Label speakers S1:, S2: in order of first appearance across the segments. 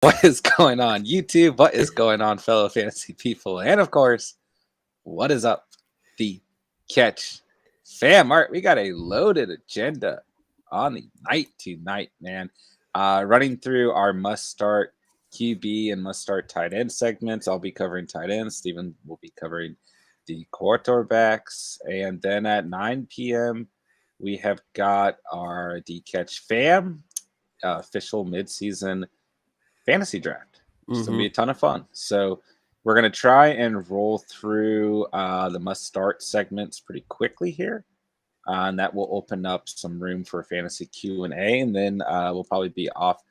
S1: What is going on, YouTube? What is going on, fellow fantasy people? And of course, what is up, the catch fam? Art, we got a loaded agenda on the night tonight, man. Running through our must start QB and must start tight end segments. I'll be covering tight ends. Steven will be covering the quarterbacks. And then at 9 p.m., we have got our the catch fam official midseason fantasy draft, which is going to be a ton of fun. So we're going to try and roll through the must start segments pretty quickly here. And that will open up some room for fantasy Q&A. And then we'll probably be off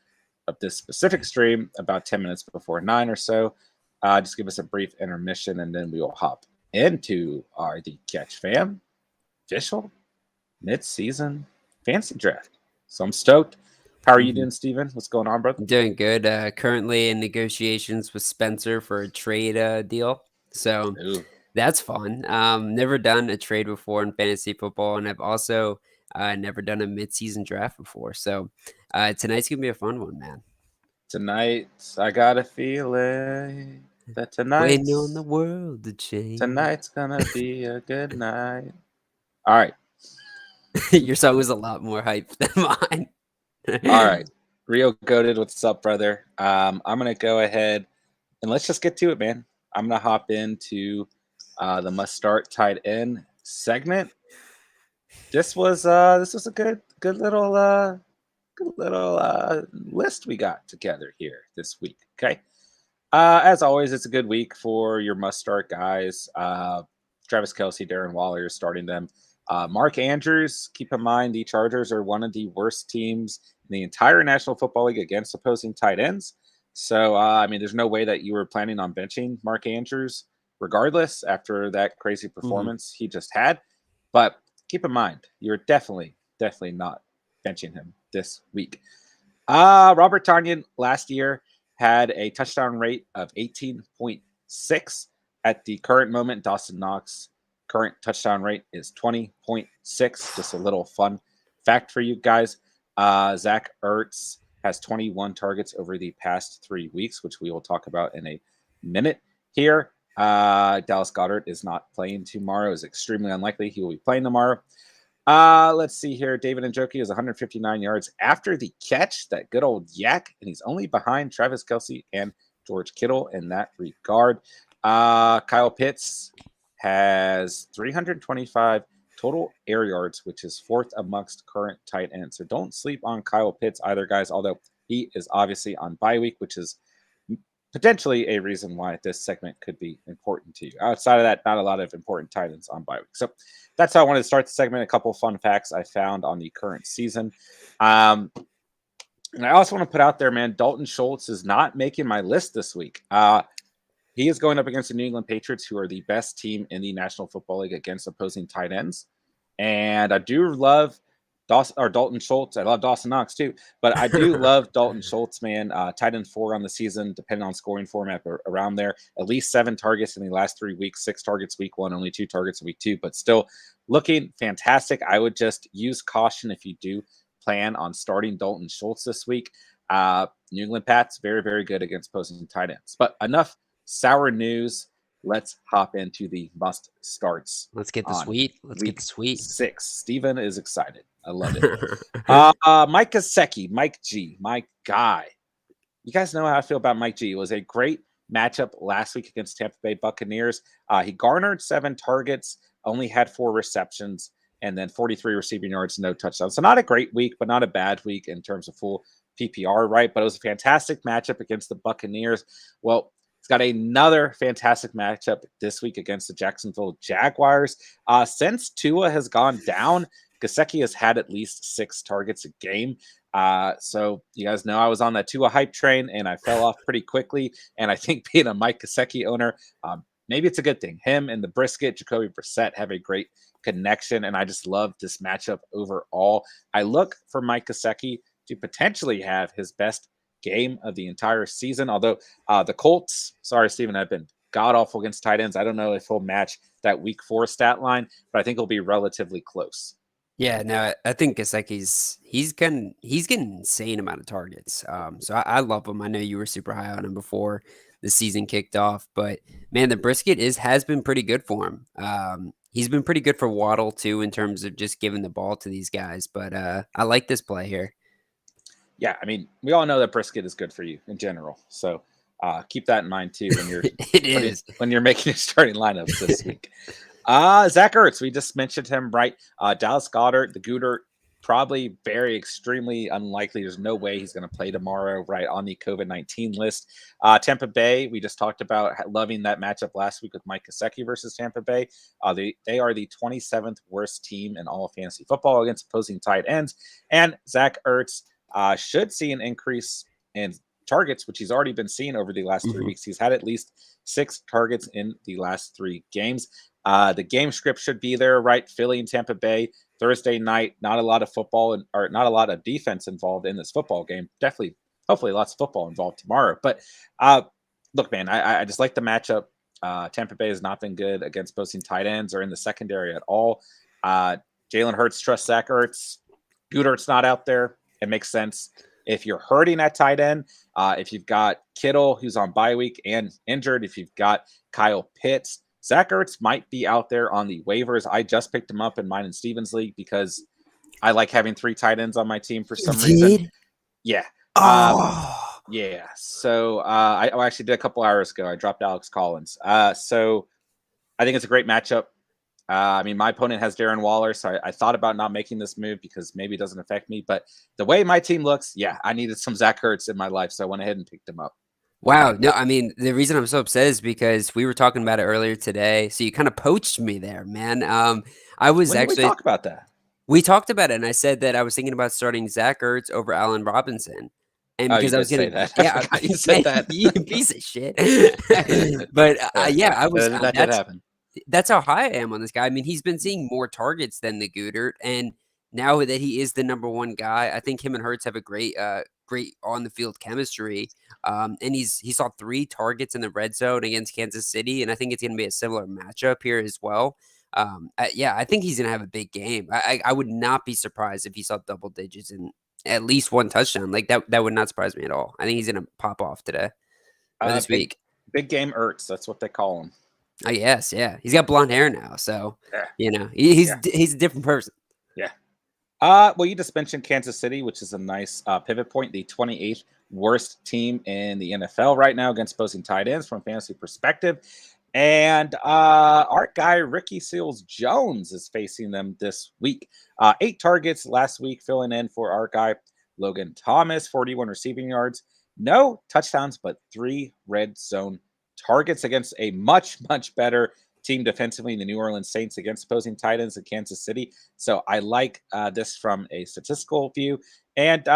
S1: of this specific stream about 10 minutes before 9 or so. Just give us a brief intermission, and then we will hop into our The Catch Fam official mid-season fantasy draft. So I'm stoked. How are you doing, Steven? What's going on, brother?
S2: Doing good. Currently in negotiations with Spencer for a trade deal. So
S1: Ooh.
S2: that's fun. Never done a trade before in fantasy football, and I've also never done a midseason draft before. So tonight's going to be a fun one, man.
S1: Tonight, I got a feeling that
S2: Waiting on the world to change.
S1: tonight's gonna be a good night. All right,
S2: Your song was a lot more hype than mine.
S1: all right. Rio Goated, what's up, brother? I'm gonna go ahead and let's just get to it, man. I'm gonna hop into the must start tight end segment. This was a good little list we got together here this week. Okay. As always, it's a good week for your must start guys. Travis Kelce, Darren Waller, you're starting them. Mark Andrews, keep in mind the Chargers are one of the worst teams in the entire National Football League against opposing tight ends. So, I mean, there's no way that you were planning on benching Mark Andrews regardless after that crazy performance he just had. But keep in mind, you're definitely not benching him this week. Robert Tonyan last year had a touchdown rate of 18.6. At the current moment, Dawson Knox current touchdown rate is 20.6. Just a little fun fact for you guys. Zach Ertz has 21 targets over the past 3 weeks, which we will talk about in a minute here. Dallas Goedert is not playing tomorrow. It's extremely unlikely he will be playing tomorrow. Let's see here. David Njoku is 159 yards after the catch, that good old yak, and he's only behind Travis Kelce and George Kittle in that regard. Kyle Pitts has 325 total air yards, which is fourth amongst current tight ends. So don't sleep on Kyle Pitts either, guys, although he is obviously on bye week, which is potentially a reason why this segment could be important to you. Outside of that, not a lot of important tight ends on bye week. So that's how I wanted to start the segment. A couple of fun facts I found on the current season. And I also want to put out there, man, Dalton Schultz is not making my list this week. He is going up against the New England Patriots, who are the best team in the National Football League against opposing tight ends. And I do love Dalton Schultz. I love Dawson Knox too, but I do love Dalton Schultz, man. Tight end 4 on the season, depending on scoring format, around there. At least 7 targets in the last 3 weeks, 6 targets week 1, only 2 targets in week 2, but still looking fantastic. I would just use caution if you do plan on starting Dalton Schultz this week. New England Pats, very, very good against opposing tight ends. But enough sour news. Let's hop into the must starts.
S2: Let's get the sweet. Let's get the sweet.
S1: 6. Steven is excited. I love it. Mike Gesicki, Mike G, my guy. You guys know how I feel about Mike G. It was a great matchup last week against Tampa Bay Buccaneers. He garnered 7 targets, only had 4 receptions, and then 43 receiving yards, no touchdowns. So not a great week, but not a bad week in terms of full PPR, right? But it was a fantastic matchup against the Buccaneers. Well, he's got another fantastic matchup this week against the Jacksonville Jaguars. Since Tua has gone down, Gesicki has had at least 6 targets a game. So you guys know I was on that Tua hype train, and I fell off pretty quickly. And I think being a Mike Gesicki owner, maybe it's a good thing. Him and the Brisket, Jacoby Brissett, have a great connection, and I just love this matchup overall. I look for Mike Gesicki to potentially have his best game of the entire season. Although the Colts, sorry, Steven, have been god awful against tight ends. I don't know if he'll match that week 4 stat line, but I think he'll be relatively close.
S2: Yeah, no, I think he's getting insane amount of targets. So I love him. I know you were super high on him before the season kicked off, but man, the brisket has been pretty good for him. He's been pretty good for Waddle too in terms of just giving the ball to these guys. But I like this play here.
S1: Yeah, I mean, we all know that brisket is good for you in general. So keep that in mind too when you're
S2: It is.
S1: when you're making your starting lineups this week. Zach Ertz, we just mentioned him, right? Dallas Goedert, the Goodert, probably very extremely unlikely. There's no way he's going to play tomorrow, right, on the COVID-19 list. Tampa Bay, we just talked about loving that matchup last week with Mike Gesicki versus Tampa Bay. They are the 27th worst team in all of fantasy football against opposing tight ends. And Zach Ertz should see an increase in targets, which he's already been seeing over the last 3 weeks. He's had at least 6 targets in the last 3 games. The game script should be there, right? Philly and Tampa Bay Thursday night. Not a lot of football or not a lot of defense involved in this football game. Definitely, hopefully, lots of football involved tomorrow. But look, man, I just like the matchup. Tampa Bay has not been good against posting tight ends or in the secondary at all. Jalen Hurts trusts Zach Ertz. Goodert's not out there. It makes sense. If you're hurting at tight end, if you've got Kittle, who's on bye week and injured, if you've got Kyle Pitts, Zach Ertz might be out there on the waivers. I just picked him up in mine and Steven's league because I like having 3 tight ends on my team for some reason. Yeah. Yeah. So I actually did a couple hours ago. I dropped Alex Collins. So I think it's a great matchup. I mean, my opponent has Darren Waller, so I thought about not making this move because maybe it doesn't affect me. But the way my team looks, yeah, I needed some Zach Ertz in my life, so I went ahead and picked him up.
S2: Wow. No, I mean, the reason I'm so upset is because we were talking about it earlier today. So you kind of poached me there, man. I was
S1: When did we
S2: actually
S1: talk about that?
S2: We talked about it, and I said that I was thinking about starting Zach Ertz over Allen Robinson, and
S1: Oh, you
S2: because I
S1: did
S2: was
S1: say
S2: getting
S1: that. I
S2: yeah,
S1: forgot you said that.
S2: you piece of shit. But yeah, I was
S1: that did happen.
S2: that's how high I am on this guy. I mean, he's been seeing more targets than the Goodert, and now that he is the number 1 guy, I think him and Hurts have a great on the field chemistry. And he saw 3 targets in the red zone against Kansas City, and I think it's going to be a similar matchup here as well. Yeah, I think he's going to have a big game. I would not be surprised if he saw double digits and at least 1 touchdown. Like that would not surprise me at all. I think he's going to pop off today or this week.
S1: Big game Ertz. That's what they call him.
S2: Oh yes, yeah. He's got blonde hair now, so
S1: yeah.
S2: He's a different person.
S1: Yeah. Well, you just mentioned Kansas City, which is a nice pivot point. The 28th worst team in the NFL right now against opposing tight ends from a fantasy perspective. And our guy Ricky Seals-Jones is facing them this week. 8 targets last week, filling in for our guy Logan Thomas, 41 receiving yards, no touchdowns, but 3 red zone targets against a much better team defensively in the New Orleans Saints against opposing tight ends in Kansas City. So I like this from a statistical view. And,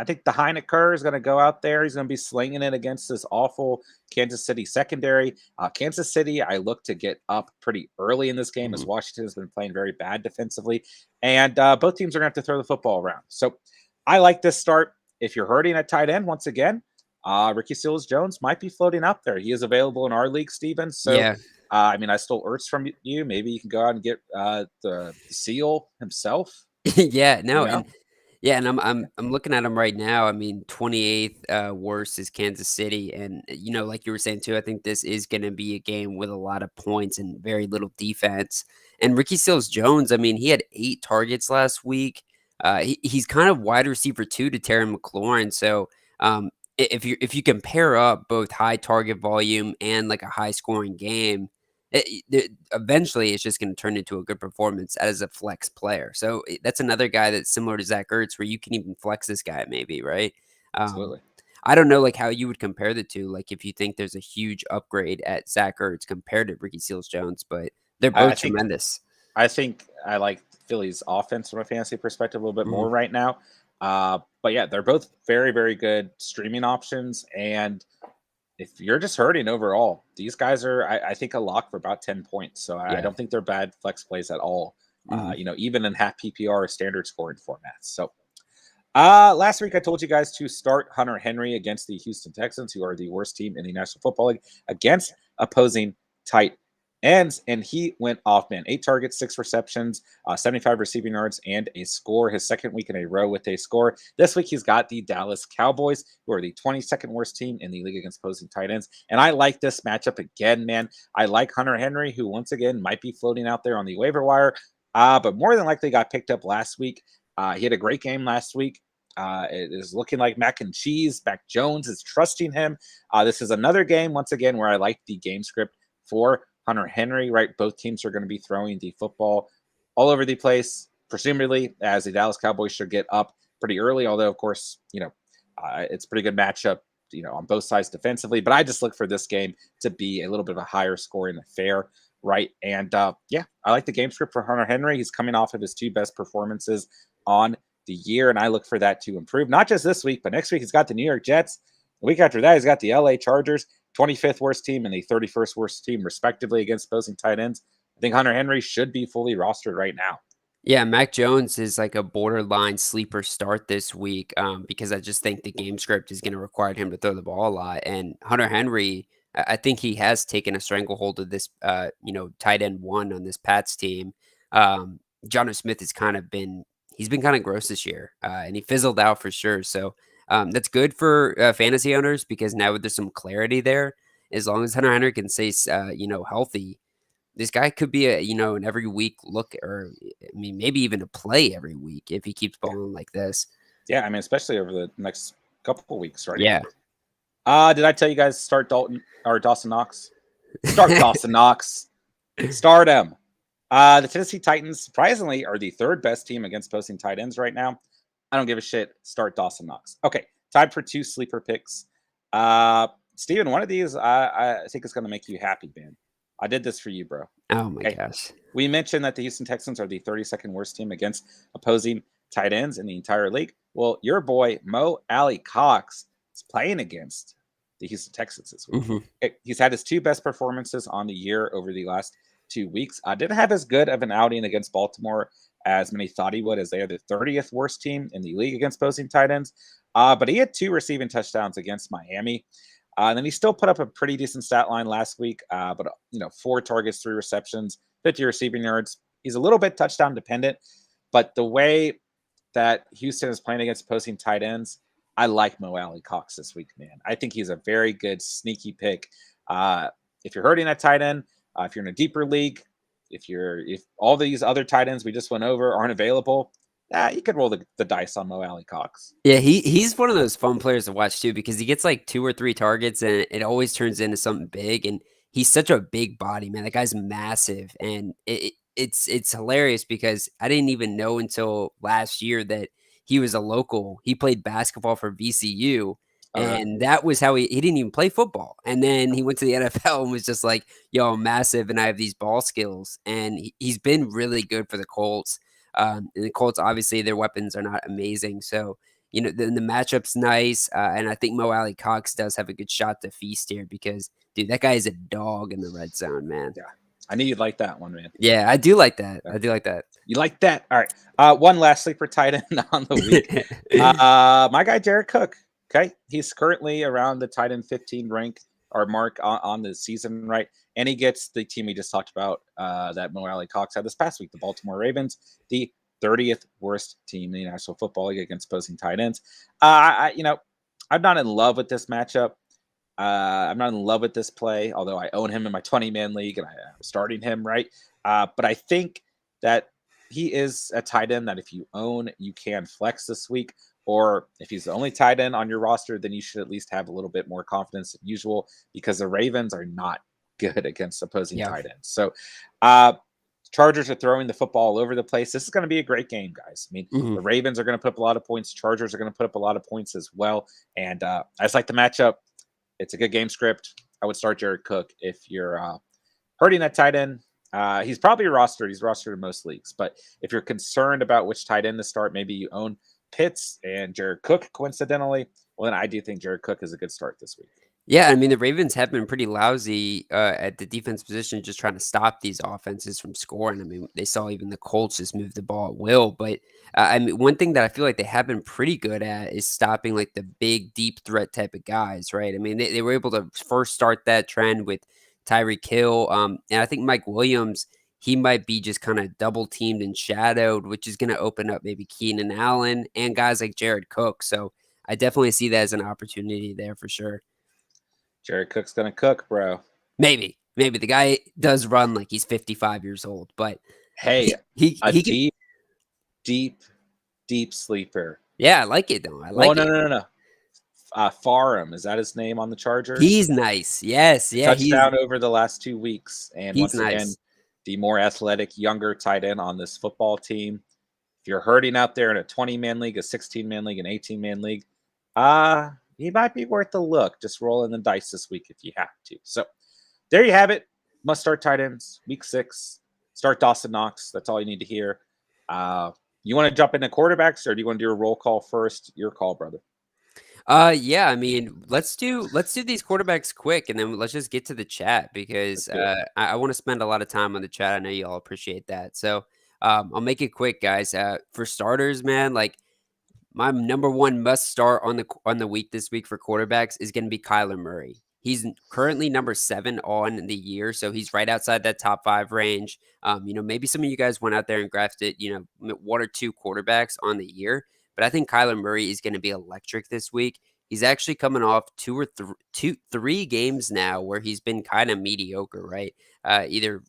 S1: I think the Heinecker is going to go out there. He's going to be slinging it against this awful Kansas City secondary. Kansas City, I look to get up pretty early in this game as Washington has been playing very bad defensively. And both teams are going to have to throw the football around. So I like this start. If you're hurting at tight end, once again, Ricky Seals-Jones might be floating up there. He is available in our league, Steven. So,
S2: yeah.
S1: I mean, I stole Ertz from you. Maybe you can go out and get the Seal himself.
S2: Yeah, no, and I'm looking at him right now. I mean, 28th worst is Kansas City, and like you were saying too, I think this is going to be a game with a lot of points and very little defense. And Ricky Seals-Jones, I mean, he had 8 targets last week. He's kind of wide receiver 2 to Terry McLaurin. So if you compare up both high target volume and like a high scoring game, eventually it's just going to turn into a good performance as a flex player. So that's another guy that's similar to Zach Ertz, where you can even flex this guy maybe, right?
S1: Absolutely.
S2: I don't know like how you would compare the two, like if you think there's a huge upgrade at Zach Ertz compared to Ricky Seals-Jones, but they're both tremendous.
S1: I think I like Philly's offense from a fantasy perspective a little bit more right now. But yeah, they're both very, very good streaming options. And if you're just hurting overall, these guys are, I think, a lock for about 10 points. So I don't think they're bad flex plays at all, even in half PPR or standard scoring formats. So last week I told you guys to start Hunter Henry against the Houston Texans, who are the worst team in the National Football League, against opposing tight And he went off, man. 8 targets, 6 receptions, 75 receiving yards, and a score. His second week in a row with a score. This week, he's got the Dallas Cowboys, who are the 22nd worst team in the league against opposing tight ends. And I like this matchup again, man. I like Hunter Henry, who once again might be floating out there on the waiver wire, but more than likely got picked up last week. He had a great game last week. It is looking like mac and cheese. Mac Jones is trusting him. This is another game, once again, where I like the game script for Hunter Henry, right? Both teams are going to be throwing the football all over the place, presumably, as the Dallas Cowboys should get up pretty early. Although, of course, it's a pretty good matchup, on both sides defensively. But I just look for this game to be a little bit of a higher scoring affair, right? And yeah, I like the game script for Hunter Henry. He's coming off of his 2 best performances on the year, and I look for that to improve. Not just this week, but next week he's got the New York Jets. The week after that, he's got the LA Chargers, 25th worst team and the 31st worst team, respectively, against opposing tight ends. I think Hunter Henry should be fully rostered right now.
S2: Yeah, Mac Jones is like a borderline sleeper start this week because I just think the game script is going to require him to throw the ball a lot. And Hunter Henry, I think he has taken a stranglehold of this, tight end 1 on this Pats team. Jonnu Smith has he's been kind of gross this year, and he fizzled out for sure. So that's good for fantasy owners because now there's some clarity there. As long as Hunter Henry can stay, healthy, this guy could be an every week look, or I mean, maybe even a play every week if he keeps balling like this.
S1: Yeah, I mean, especially over the next couple of weeks, right?
S2: Yeah.
S1: Did I tell you guys start Dawson Knox? Start Dawson Knox. Start him. The Tennessee Titans, surprisingly, are the 3rd best team against posting tight ends right now. I don't give a shit. Start Dawson Knox. Okay, time for 2 sleeper picks. Steven, one of these I think is going to make you happy, man. I did this for you, bro.
S2: Oh my gosh.
S1: We mentioned that the Houston Texans are the 32nd worst team against opposing tight ends in the entire league. Well, your boy Mo Alley-Cox is playing against the Houston Texans this week.
S2: Mm-hmm.
S1: He's had his 2 best performances on the year over the last 2 weeks. Didn't have as good of an outing against Baltimore as many thought he would, as they are the 30th worst team in the league against opposing tight ends. But he had 2 receiving touchdowns against Miami. And then he still put up a pretty decent stat line last week, but 4 targets, 3 receptions, 50 receiving yards. He's a little bit touchdown dependent, but the way that Houston is playing against opposing tight ends, I like Mo Alley-Cox this week, man. I think he's a very good sneaky pick. If you're hurting at tight end, if you're in a deeper league, if all these other tight ends we just went over aren't available, you could roll the dice on Mo Alley-Cox.
S2: Yeah, he's one of those fun players to watch too because he gets like 2 or 3 targets and it always turns into something big. And he's such a big body, man. That guy's massive, and it's hilarious because I didn't even know until last year that he was a local. He played basketball for VCU. And that was how he didn't even play football. And then he went to the NFL and was just like, yo, I'm massive and I have these ball skills. And he's been really good for the Colts. And the Colts, obviously, their weapons are not amazing. So, the matchup's nice. And I think Mo Alley-Cox does have a good shot to feast here because, dude, that guy is a dog in the red zone, man.
S1: Yeah. I knew you'd like that one, man.
S2: Yeah, I do like that. I do like that.
S1: You like that? All right. One last sleeper tight end on the week. My guy, Jared Cook. Okay. He's currently around the tight end 15 rank or mark on the season, right? And he gets the team we just talked about that Mo Alley-Cox had this past week, the Baltimore Ravens, the 30th worst team in the National Football League against opposing tight ends. I'm not in love with this matchup. I'm not in love with this play, although I own him in my 20-man league and I'm starting him, right? But I think that he is a tight end that if you own, you can flex this week. Or if he's the only tight end on your roster, then you should at least have a little bit more confidence than usual because the Ravens are not good against opposing tight ends. So Chargers are throwing the football all over the place. This is going to be a great game, guys. I mean, the Ravens are going to put up a lot of points. Chargers are going to put up a lot of points as well. And I just like the matchup. It's a good game script. I would start Jared Cook if you're hurting that tight end. He's probably rostered. He's rostered in most leagues. But if you're concerned about which tight end to start, maybe you own Pitts and Jared Cook coincidentally, well, then I do think Jared Cook is a good start this week.
S2: Yeah, I mean, the Ravens have been pretty lousy at the defense position, just trying to stop these offenses from scoring. I mean, they saw even the Colts just move the ball at will. But I mean, one thing that I feel like they have been pretty good at is stopping like the big, deep threat type of guys, right? I mean, they were able to first start that trend with Tyreek Hill. And I think Mike Williams, he might be just kind of double teamed and shadowed, which is going to open up maybe Keenan Allen and guys like Jared Cook. So I definitely see that as an opportunity there for sure.
S1: Jared Cook's going to cook, bro.
S2: Maybe the guy does run like he's 55 years old, but
S1: hey,
S2: he
S1: can, deep sleeper.
S2: Yeah, I like it though. I like it.
S1: No. Farham, is that his name on the Chargers?
S2: He's nice. Yes, yeah.
S1: Touchdown over the last 2 weeks, and once
S2: nice.
S1: again, the more athletic, younger tight end on this football team. If you're hurting out there in a 20-man league, a 16-man league, an 18-man league, he might be worth a look. Just rolling the dice this week if you have to. So there you have it. Must start tight ends, week 6. Start Dawson Knox. That's all you need to hear. You want to jump into quarterbacks, or do you want to do a roll call first? Your call, brother.
S2: Yeah, I mean, let's do these quarterbacks quick, and then let's just get to the chat because I want to spend a lot of time on the chat. I know you all appreciate that. So I'll make it quick, guys. For starters, man, like my number one must start on the week this week for quarterbacks is going to be Kyler Murray. He's currently number 7 on the year, so he's right outside that top 5 range. Maybe some of you guys went out there and grafted, 1 or 2 quarterbacks on the year, but I think Kyler Murray is going to be electric this week. He's actually coming off 3 games now where he's been kind of mediocre, right? Either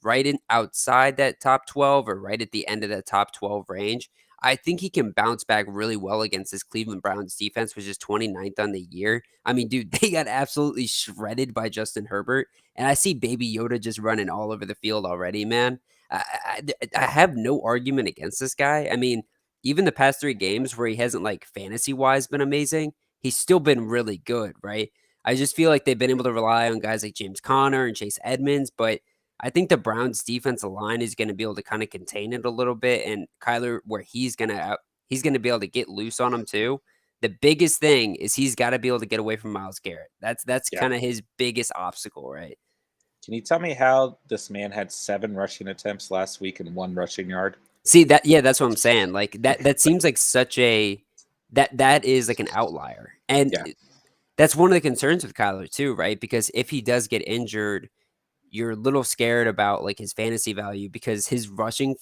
S2: outside that top 12 or right at the end of that top 12 range. I think he can bounce back really well against this Cleveland Browns defense, which is 29th on the year. I mean, dude, they got absolutely shredded by Justin Herbert, and I see Baby Yoda just running all over the field already, man. I have no argument against this guy. I mean, even the past 3 games where he hasn't, like, fantasy-wise been amazing, he's still been really good, right? I just feel like they've been able to rely on guys like James Conner and Chase Edmonds, but I think the Browns defensive line is going to be able to kind of contain it a little bit, and Kyler, where he's going to be able to get loose on him too. The biggest thing is he's got to be able to get away from Myles Garrett. That's kind of his biggest obstacle, right?
S1: Can you tell me how this man had 7 rushing attempts last week and 1 rushing yard?
S2: See that? Yeah, that's what I'm saying. Like that seems like such a that is like an outlier, and that's one of the concerns with Kyler too, right? Because if he does get injured, you're a little scared about like his fantasy value because his rushing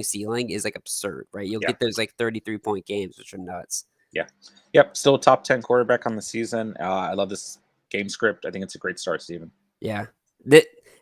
S2: ceiling is like absurd, right? You'll get those like 33-point games, which are nuts.
S1: Yeah. Yep. Still a top 10 quarterback on the season. I love this game script. I think it's a great start, Steven.
S2: Yeah.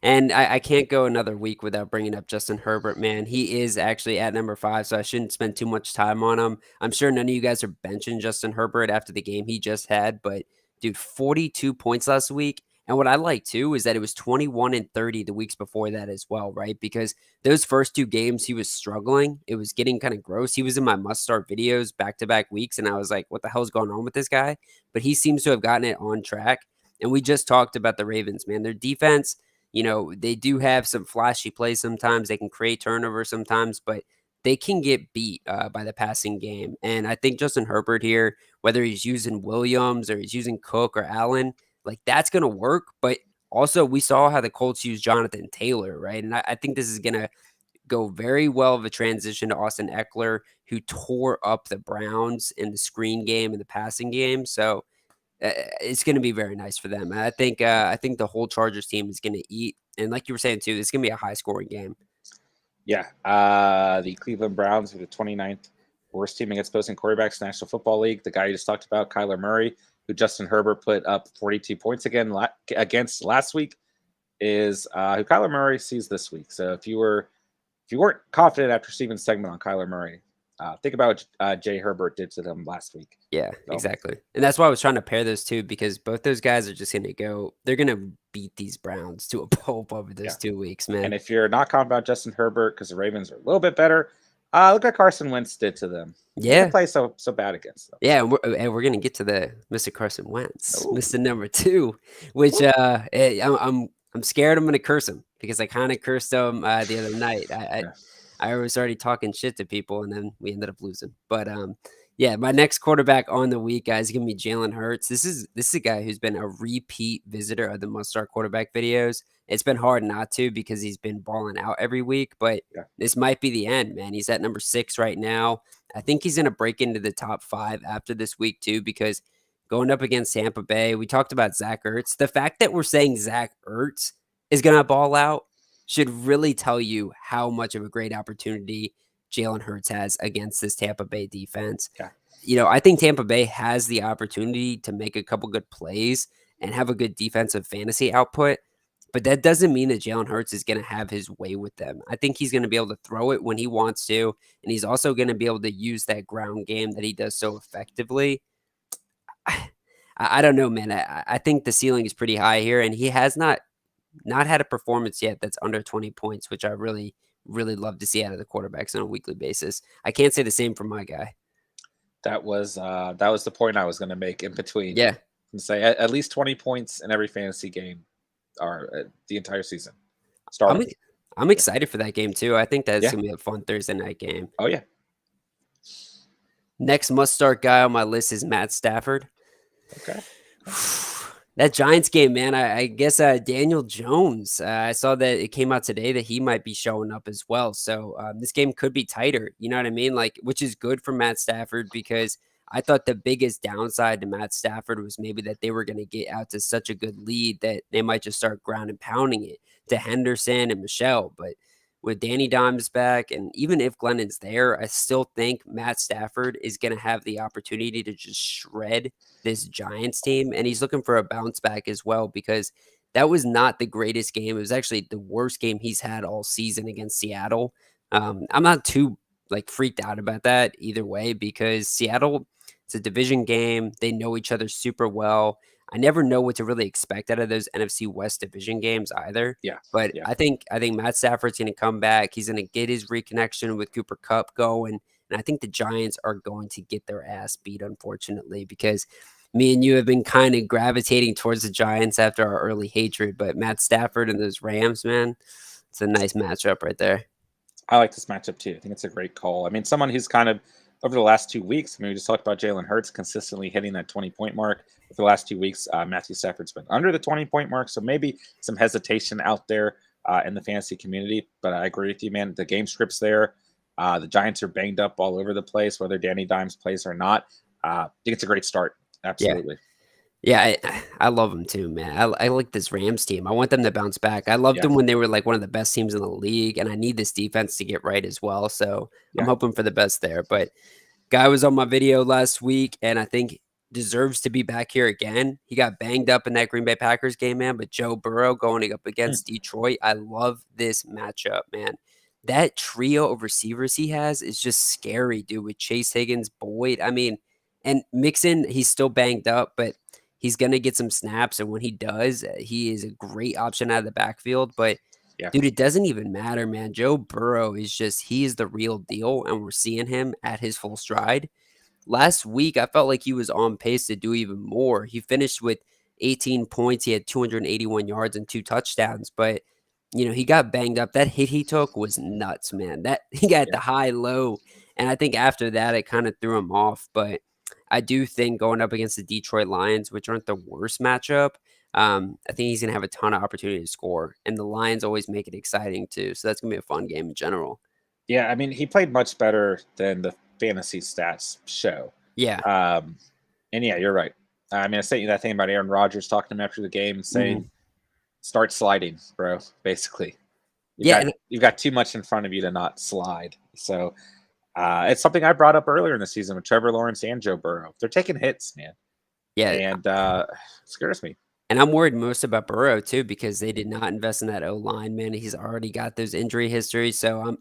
S2: And I can't go another week without bringing up Justin Herbert, man. He is actually at number 5, so I shouldn't spend too much time on him. I'm sure none of you guys are benching Justin Herbert after the game he just had, but dude, 42 points last week. And what I like too is that it was 21 and 30 the weeks before that as well, right? Because those first 2 games he was struggling. It was getting kind of gross. He was in my must-start videos back-to-back weeks, and I was like, what the hell's going on with this guy? But he seems to have gotten it on track. And we just talked about the Ravens, man. Their defense, they do have some flashy plays sometimes. They can create turnovers sometimes, but they can get beat by the passing game. And I think Justin Herbert here, whether he's using Williams or he's using Cook or Allen, like that's going to work. But also we saw how the Colts use Jonathan Taylor, right? And I think this is going to go very well of a transition to Austin Eckler, who tore up the Browns in the screen game and the passing game. So it's going to be very nice for them. I think the whole Chargers team is going to eat. And like you were saying too, it's going to be a high scoring game.
S1: Yeah. The Cleveland Browns are the 29th worst team against opposing quarterbacks in the National Football League. The guy you just talked about, Kyler Murray, who Justin Herbert put up 42 points against last week, is who Kyler Murray sees this week. So if you weren't confident after Steven's segment on Kyler Murray, think about what Jay Herbert did to them last week.
S2: Yeah, exactly. And that's why I was trying to pair those two, because both those guys are just going to they're going to beat these Browns to a pulp over those 2 weeks, man.
S1: And if you're not confident about Justin Herbert because the Ravens are a little bit better, look at Carson Wentz did to them.
S2: Yeah.
S1: They play so bad against them.
S2: Yeah, and we're going to get to the Mr. Carson Wentz, Mr. number 2, which I'm scared I'm going to curse him because I kind of cursed him the other night. I was already talking shit to people, and then we ended up losing. But yeah, my next quarterback on the week, guys, is going to be Jalen Hurts. This is a guy who's been a repeat visitor of the Must Start Quarterback videos. It's been hard not to because he's been balling out every week, but this might be the end, man. He's at number 6 right now. I think he's going to break into the top 5 after this week too, because going up against Tampa Bay, we talked about Zach Ertz. The fact that we're saying Zach Ertz is going to ball out should really tell you how much of a great opportunity Jalen Hurts has against this Tampa Bay defense.
S1: Yeah.
S2: I think Tampa Bay has the opportunity to make a couple good plays and have a good defensive fantasy output, but that doesn't mean that Jalen Hurts is going to have his way with them. I think he's going to be able to throw it when he wants to, and he's also going to be able to use that ground game that he does so effectively. I don't know, man. I think the ceiling is pretty high here, and he has not had a performance yet that's under 20 points, which I really, really love to see out of the quarterbacks on a weekly basis. I can't say the same for my guy.
S1: That was the point I was going to make in between.
S2: Yeah.
S1: And say at least 20 points in every fantasy game are the entire season.
S2: I'm excited for that game too. I think that's
S1: Yeah.
S2: going to be a fun Thursday night game.
S1: Oh, yeah.
S2: Next must-start guy on my list is Matt Stafford.
S1: Okay.
S2: That Giants game, man, I guess Daniel Jones, I saw that it came out today that he might be showing up as well. So this game could be tighter, you know what I mean? Like, which is good for Matt Stafford because I thought the biggest downside to Matt Stafford was maybe that they were going to get out to such a good lead that they might just start ground and pounding it to Henderson and Michelle. But with Danny Dimes back, and even if Glennon's there, I still think Matt Stafford is going to have the opportunity to just shred this Giants team. And he's looking for a bounce back as well because that was not the greatest game. It was actually the worst game he's had all season against Seattle. I'm not too freaked out about that either way because Seattle, it's a division game. They know each other super well. I never know what to really expect out of those NFC West division games either.
S1: Yeah.
S2: But I think Matt Stafford's going to come back. He's going to get his reconnection with Cooper Kupp going. And I think the Giants are going to get their ass beat, unfortunately, because me and you have been kind of gravitating towards the Giants after our early hatred. But Matt Stafford and those Rams, man, it's a nice matchup right there.
S1: I like this matchup too. I think it's a great call. I mean, someone who's kind of over the last 2 weeks, I mean, we just talked about Jalen Hurts consistently hitting that 20-point mark. For the last 2 weeks, Matthew Stafford's been under the 20-point mark, so maybe some hesitation out there in the fantasy community. But I agree with you, man. The game script's there. The Giants are banged up all over the place, whether Danny Dimes plays or not. I think it's a great start. Absolutely.
S2: Yeah, I love them too, man. I like this Rams team. I want them to bounce back. I loved them when they were like one of the best teams in the league, and I need this defense to get right as well. So I'm hoping for the best there. But guy was on my video last week, and I think deserves to be back here again. He got banged up in that Green Bay Packers game, man. But Joe Burrow going up against Detroit, I love this matchup, man. That trio of receivers he has is just scary, dude. With Chase Higgins, Boyd, I mean, and Mixon, he's still banged up, but he's going to get some snaps, and when he does, he is a great option out of the backfield. But, dude, it doesn't even matter, man. Joe Burrow is he is the real deal, and we're seeing him at his full stride. Last week, I felt like he was on pace to do even more. He finished with 18 points. He had 281 yards and 2 touchdowns, but, he got banged up. That hit he took was nuts, man. That he got the high-low, and I think after that, it kind of threw him off, but I do think going up against the Detroit Lions, which aren't the worst matchup, I think he's going to have a ton of opportunity to score. And the Lions always make it exciting, too. So that's going to be a fun game in general.
S1: Yeah, I mean, he played much better than the fantasy stats show.
S2: Yeah.
S1: And, yeah, you're right. I mean, I sent you that thing about Aaron Rodgers talking to him after the game saying, start sliding, bro, basically. You've got too much in front of you to not slide. So it's something I brought up earlier in the season with Trevor Lawrence and Joe Burrow. They're taking hits, man.
S2: Yeah.
S1: And it scares me.
S2: And I'm worried most about Burrow, too, because they did not invest in that O-line, man. He's already got those injury histories. So I'm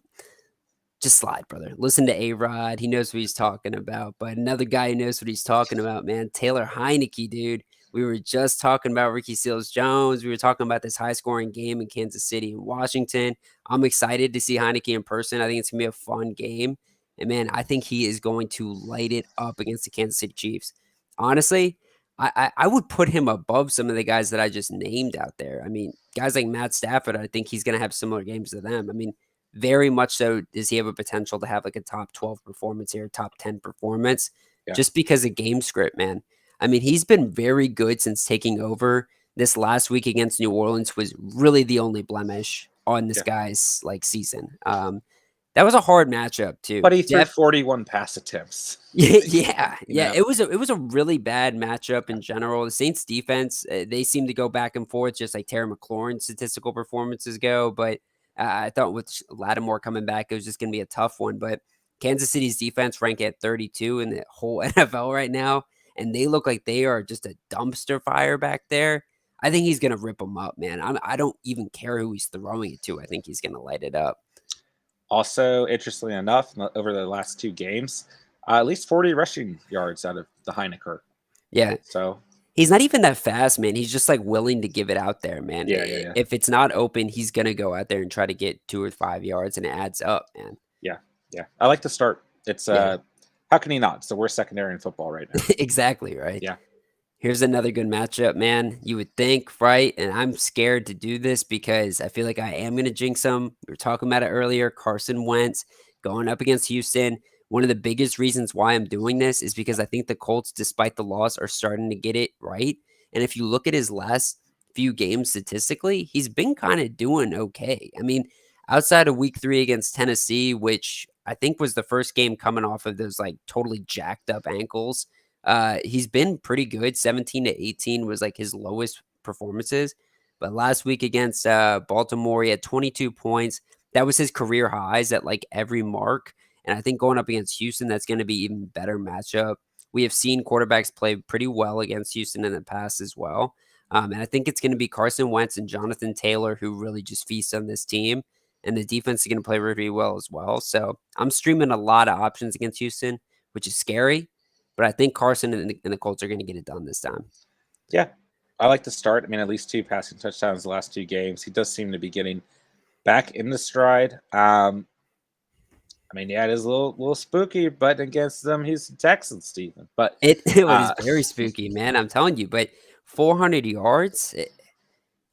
S2: just slide, brother. Listen to A-Rod. He knows what he's talking about. But another guy who knows what he's talking about, man, Taylor Heineke, dude. We were just talking about Ricky Seals-Jones. We were talking about this high-scoring game in Kansas City and Washington. I'm excited to see Heineke in person. I think it's going to be a fun game. And, man, I think he is going to light it up against the Kansas City Chiefs. Honestly, I would put him above some of the guys that I just named out there. I mean, guys like Matt Stafford, I think he's going to have similar games to them. I mean, very much so does he have a potential to have like a top 12 performance here, top 10 performance, just because of game script, man. I mean, he's been very good since taking over. This last week against New Orleans was really the only blemish on this guy's season. That That was a hard matchup too.
S1: But he threw 41 pass attempts.
S2: Yeah.
S1: know?
S2: It was a really bad matchup in general. The Saints defense, they seem to go back and forth, just like Terry McLaurin's statistical performances go. But I thought with Lattimore coming back, it was just going to be a tough one. But Kansas City's defense ranked at 32 in the whole NFL right now, and they look like they are just a dumpster fire back there. I think he's going to rip them up, man. I don't even care who he's throwing it to. I think he's going to light it up.
S1: Also, interestingly enough, over the last 2 games, at least 40 rushing yards out of the Heinecker.
S2: Yeah.
S1: So
S2: he's not even that fast, man. He's just like willing to give it out there, man.
S1: Yeah.
S2: If it's not open, he's going to go out there and try to get 2 or 5 yards, and it adds up, man.
S1: Yeah. I like to start. It's how can he not? It's the worst secondary in football right now.
S2: Exactly, right?
S1: Yeah.
S2: Here's another good matchup, man. You would think, right? And I'm scared to do this because I feel like I am going to jinx him. We were talking about it earlier. Carson Wentz going up against Houston. One of the biggest reasons why I'm doing this is because I think the Colts, despite the loss, are starting to get it right. And if you look at his last few games statistically, he's been kind of doing okay. I mean, outside of week 3 against Tennessee, which I think was the first game coming off of those like totally jacked up ankles, he's been pretty good. 17-18 was like his lowest performances. But last week against Baltimore, he had 22 points. That was his career highs at like every mark. And I think going up against Houston, that's going to be even better matchup. We have seen quarterbacks play pretty well against Houston in the past as well. And I think it's going to be Carson Wentz and Jonathan Taylor who really just feast on this team. And the defense is going to play really well as well. So I'm streaming a lot of options against Houston, which is scary. But I think Carson and the Colts are going to get it done this time.
S1: Yeah. I like to start. I mean, at least 2 passing touchdowns the last 2 games. He does seem to be getting back in the stride. I mean, yeah, it is a little spooky, but against them, he's a Texan, Stephen. But
S2: it is very spooky, man. I'm telling you. But 400 yards,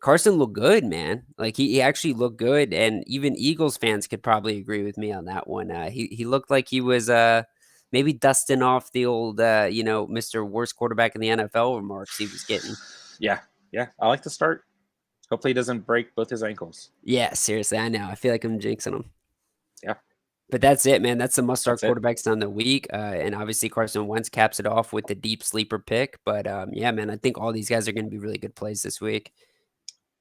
S2: Carson looked good, man. Like he actually looked good, and even Eagles fans could probably agree with me on that one. He looked like he was maybe dusting off the old Mr. Worst Quarterback in the NFL remarks he was getting.
S1: Yeah. I like to start. Hopefully, he doesn't break both his ankles.
S2: Yeah, seriously, I know. I feel like I'm jinxing him.
S1: Yeah.
S2: But that's it, man. That's the must-start quarterbacks on the week. And obviously, Carson Wentz caps it off with the deep sleeper pick. But, yeah, man, I think all these guys are going to be really good plays this week.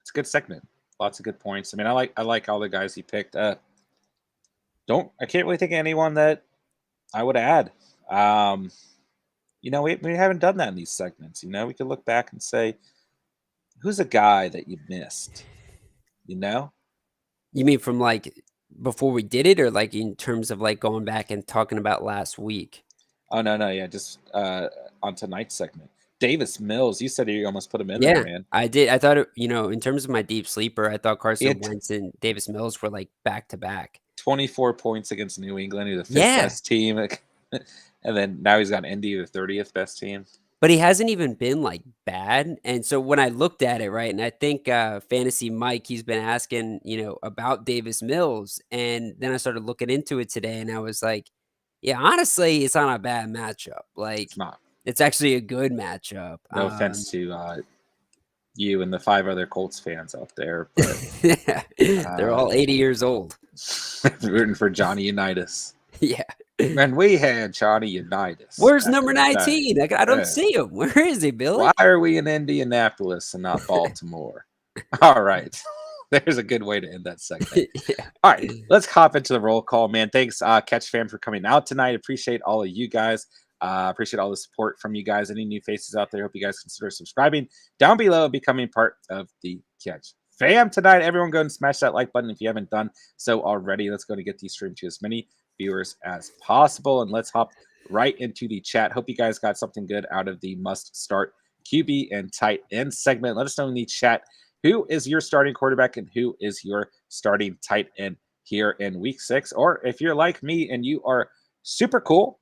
S1: It's a good segment. Lots of good points. I mean, I like all the guys he picked. I can't really think of anyone that I would add. We haven't done that in these segments. We could look back and say, who's a guy that you missed? You
S2: mean from like before we did it, or like in terms of like going back and talking about last week?
S1: Oh, no. Yeah, just on tonight's segment. Davis Mills, you said you almost put him in there, man.
S2: I did. I thought, in terms of my deep sleeper, I thought Carson Wentz and Davis Mills were like back to back.
S1: 24 points against New England, the 5th best team. And then now he's got Indy, the 30th best team.
S2: But he hasn't even been like bad. And so when I looked at it, right, and I think Fantasy Mike, he's been asking, about Davis Mills. And then I started looking into it today and I was like, yeah, honestly, it's not a bad matchup. Like,
S1: it's not.
S2: It's actually a good matchup.
S1: No offense to you and the 5 other Colts fans out there, but
S2: they're all 80 years old.
S1: Rooting for Johnny Unitas.
S2: Yeah.
S1: And we had Johnny Unitas.
S2: Where's number 19? I don't see him. Where is he, Billy?
S1: Why are we in Indianapolis and not Baltimore? All right. There's a good way to end that segment. Yeah. All right. Let's hop into the roll call, man. Thanks, Catch Fam, for coming out tonight. Appreciate all of you guys. Appreciate all the support from you guys. Any new faces out there, hope you guys consider subscribing down below and becoming part of the Catch Fam tonight. Everyone go and smash that like button if you haven't done so already. Let's go to get these streamed to as many viewers as possible, and let's hop right into the chat. Hope you guys got something good out of the must start QB and tight end segment. Let us know in the chat who is your starting quarterback and who is your starting tight end here in week 6, or if you're like me and you are super cool,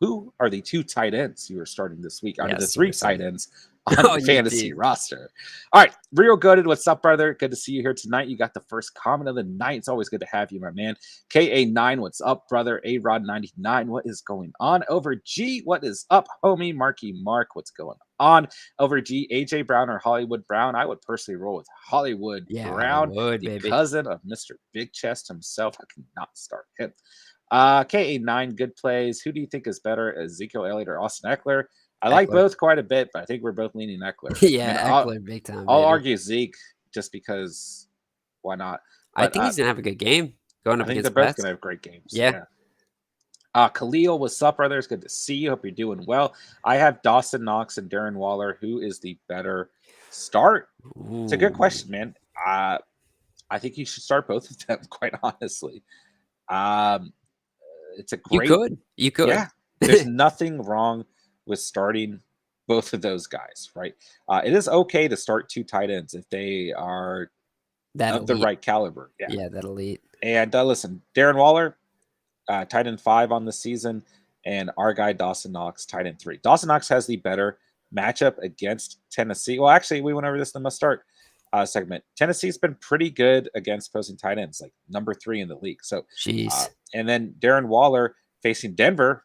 S1: who are the 2 tight ends you are starting this week out of the 3 tight ends on the fantasy roster? All right, Real Goated, what's up, brother? Good to see you here tonight. You got the first comment of the night. It's always good to have you, my man. KA9, what's up, brother? A-Rod99, what is going on? Over G, what is up, homie? Marky Mark, what's going on over AJ Brown or Hollywood Brown. I would personally roll with Hollywood
S2: Yeah,
S1: Brown,
S2: Hollywood,
S1: the
S2: baby.
S1: cousin of Mr. Big Chest himself. I cannot start him. K89, good plays. Who do you think is better, Ezekiel Elliott or Austin Eckler? I like
S2: Eckler.
S1: both quite a bit, but I think we're both leaning Eckler.
S2: Yeah,
S1: I mean,
S2: Eckler, big time,
S1: I'll
S2: baby.
S1: argue Zeke just because why not?
S2: I
S1: But
S2: think he's gonna have a good game going
S1: I
S2: up
S1: think they're
S2: against
S1: both
S2: Pats.
S1: going to have great games.
S2: Yeah.
S1: Khalil, what's up, brothers? Good to see you. Hope you're doing well. I have Dawson Knox and Darren Waller. Who is the better start? It's a good question, man. I think you should start both of them, quite honestly. It's a great.
S2: You could.
S1: Yeah. There's nothing wrong with starting both of those guys, right? It is okay to start two tight ends if they are of the right caliber.
S2: Yeah, that elite.
S1: And listen, Darren Waller, tight end 5 on the season, and our guy Dawson Knox, tight end 3. Dawson Knox has the better matchup against Tennessee. Well, actually, we went over this in the must start segment. Tennessee's been pretty good against opposing tight ends, like number 3 in the league. So, and then Darren Waller facing Denver,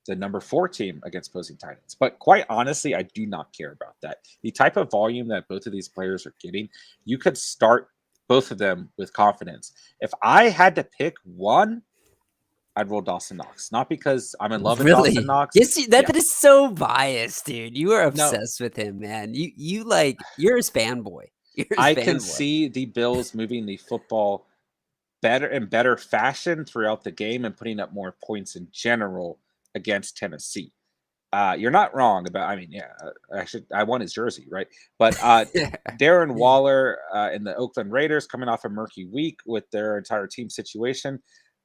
S1: the number 4 team against opposing tight ends. But quite honestly, I do not care about that. The type of volume that both of these players are getting, you could start both of them with confidence. If I had to pick one, I'd roll Dawson Knox. Not because I'm in love with Dawson Knox.
S2: That is so biased, dude. You are obsessed with him, man. You're his fanboy.
S1: I can see the Bills moving the football better and better fashion throughout the game and putting up more points in general against Tennessee. You're not wrong about. I mean, yeah, I won his jersey, right? But Darren Waller and the Oakland Raiders coming off a murky week with their entire team situation.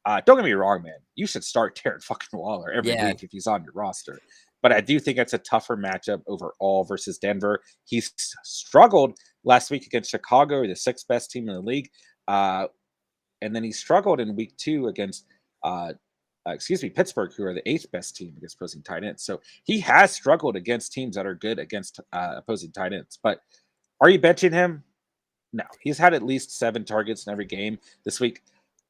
S1: Don't get me wrong, man. You should start Darren fucking Waller every week if he's on your roster. But I do think it's a tougher matchup overall versus Denver. He's struggled last week against Chicago, the 6th best team in the league. And then he struggled in week 2 against Pittsburgh, who are the 8th best team against opposing tight ends. So he has struggled against teams that are good against opposing tight ends. But are you benching him? No. He's had at least 7 targets in every game this week.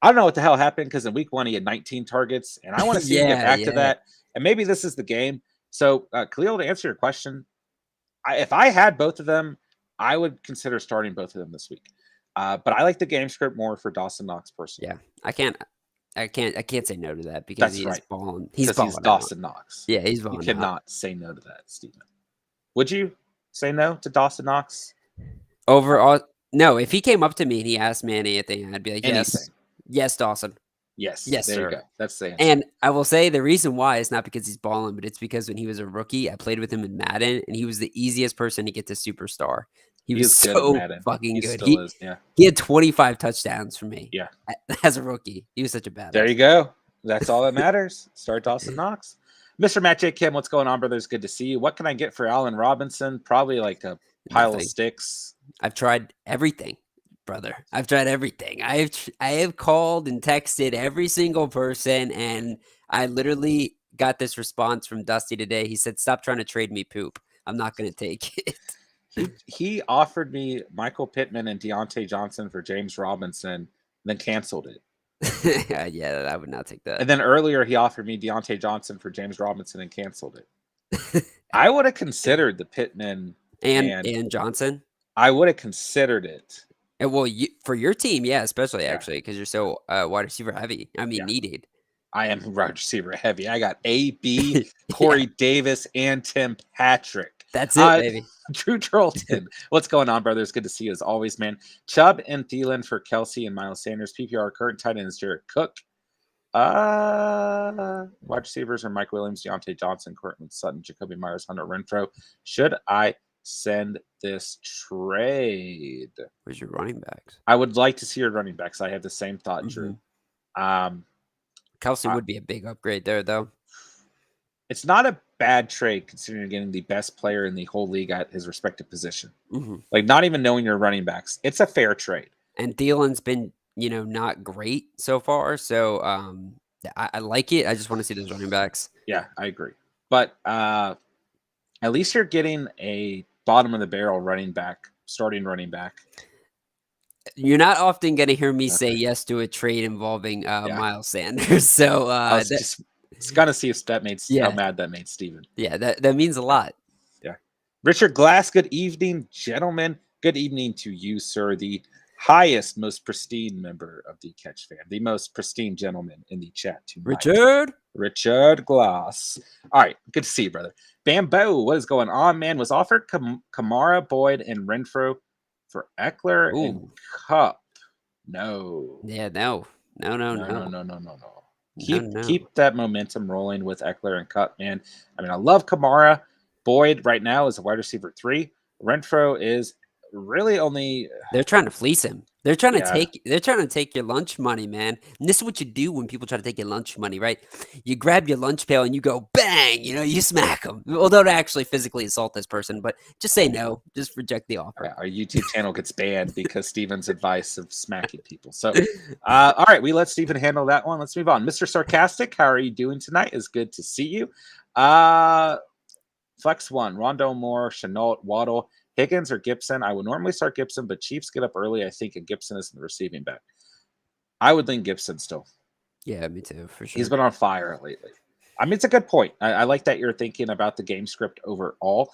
S1: I don't know what the hell happened because in week 1 he had 19 targets, and I want to see him get back to that. And maybe this is the game. So, Khalil, to answer your question, if I had both of them, I would consider starting both of them this week. But I like the game script more for Dawson Knox personally.
S2: Yeah, I can't say no to that because he's balling. He's
S1: Dawson Knox.
S2: Yeah, he's balling.
S1: You cannot say no to that, Steven. Would you say no to Dawson Knox?
S2: Overall, no. If he came up to me and he asked me anything, I'd be like, yes, Dawson.
S1: Yes,
S2: there
S1: sir. You go. That's the answer.
S2: And I will say the reason why is not because he's balling, but it's because when he was a rookie, I played with him in Madden, and he was the easiest person to get to superstar. He was so fucking good. He had 25 touchdowns for me.
S1: Yeah,
S2: as a rookie, he was such a badass.
S1: There you go. That's all that matters. Start Dawson Knox. Mr. Matt J. Kim, what's going on, brothers? Good to see you. What can I get for Allen Robinson? Probably like a pile of sticks.
S2: I've tried everything, brother. I've tried everything. I have called and texted every single person, and I literally got this response from Dusty today. He said, "Stop trying to trade me poop. I'm not going to take it."
S1: He offered me Michael Pittman and Deontay Johnson for James Robinson, then canceled it.
S2: Yeah, I would not take that.
S1: And then earlier he offered me Deontay Johnson for James Robinson and canceled it. I would have considered the Pittman
S2: and Johnson.
S1: I would have considered it.
S2: And well, for your team, yeah, especially actually because you're so wide receiver heavy. I mean, needed.
S1: I am wide receiver heavy. I got AB, Corey Davis, and Tim Patrick.
S2: That's it, baby.
S1: Drew Charlton. What's going on, brothers? Good to see you as always, man. Chubb and Thielen for Kelsey and Miles Sanders. PPR current tight end is Jared Cook. Wide receivers are Mike Williams, Deontay Johnson, Courtland Sutton, Jacoby Myers, Hunter Renfrow. Should I send this trade?
S2: Where's your running backs?
S1: I would like to see your running backs. I have the same thought, Drew.
S2: Kelsey would be a big upgrade there, though.
S1: It's not a bad trade considering you're getting the best player in the whole league at his respective position. Like, not even knowing your running backs. It's a fair trade.
S2: And Thielen's been, not great so far. So I like it. I just want to see those running backs.
S1: Yeah, I agree. But at least you're getting a bottom of the barrel running back, starting running back.
S2: You're not often going to hear me say yes to a trade involving Miles Sanders. So
S1: it's gonna see if that made how mad that made Steven.
S2: Yeah, that means a lot.
S1: Yeah. Richard Glass, good evening, gentlemen. Good evening to you, sir, the highest, most pristine member of the Catch fam, the most pristine gentleman in the chat tonight. Richard Glass. All right, good to see you, brother. Bamboo, what is going on, man? Was offered Camara, Boyd, and Renfro for Eckler and Cup. No.
S2: Yeah, no.
S1: Keep that momentum rolling with Eckler and Cup, man. I mean, I love Camara. Boyd right now is a wide receiver 3. Renfro is really only.
S2: They're trying to fleece him. They're trying to take your lunch money, man. And this is what you do when people try to take your lunch money, right? You grab your lunch pail and you go bang, you smack them. Well, don't actually physically assault this person, but just say no. Just reject the offer.
S1: Our YouTube channel gets banned because Steven's advice of smacking people. So, all right, we let Steven handle that one. Let's move on. Mr. Sarcastic, how are you doing tonight? It's good to see you. Flex 1, Rondo Moore, Chenault, Waddle, Higgins or Gibson. I would normally start Gibson, but Chiefs get up early. I think and Gibson is in the receiving back. I would lean Gibson still.
S2: Yeah, me too, for sure.
S1: He's been on fire lately. I mean, it's a good point. I like that you're thinking about the game script overall.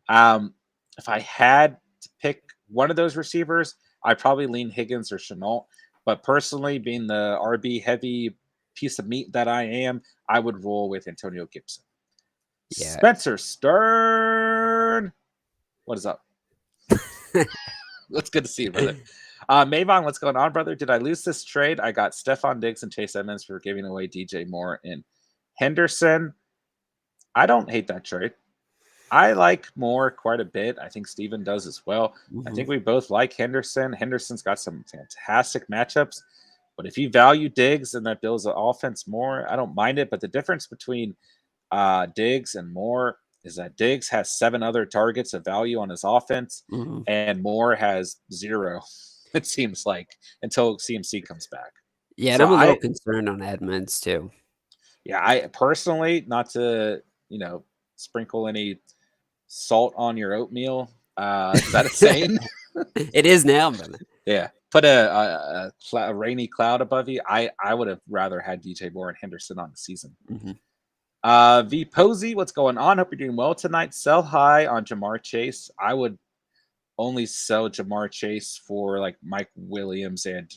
S1: If I had to pick one of those receivers, I'd probably lean Higgins or Chenault. But personally, being the RB heavy piece of meat that I am, I would roll with Antonio Gibson. Yeah. Spencer Stern. What is up? It's good to see you, brother. Mavon, what's going on, brother? Did I lose this trade? I got Stephon Diggs and Chase Edmonds for giving away DJ Moore and Henderson. I don't hate that trade. I like Moore quite a bit. I think Steven does as well. I think we both like Henderson. Henderson's got some fantastic matchups. But if you value Diggs and that builds the offense more, I don't mind it. But the difference between Diggs and Moore is that Diggs has 7 other targets of value on his offense, and Moore has 0, it seems like, until CMC comes back.
S2: Yeah, so and I'm a little concerned on Edmonds, too.
S1: Yeah, I personally, not to, sprinkle any salt on your oatmeal. Is that a saying?
S2: It is now, brother.
S1: Yeah. Put a rainy cloud above you. I would have rather had DJ Moore and Henderson on the season. V Posey, what's going on? Hope you're doing well tonight. Sell high on Jamar Chase. I would only sell Jamar Chase for like Mike Williams and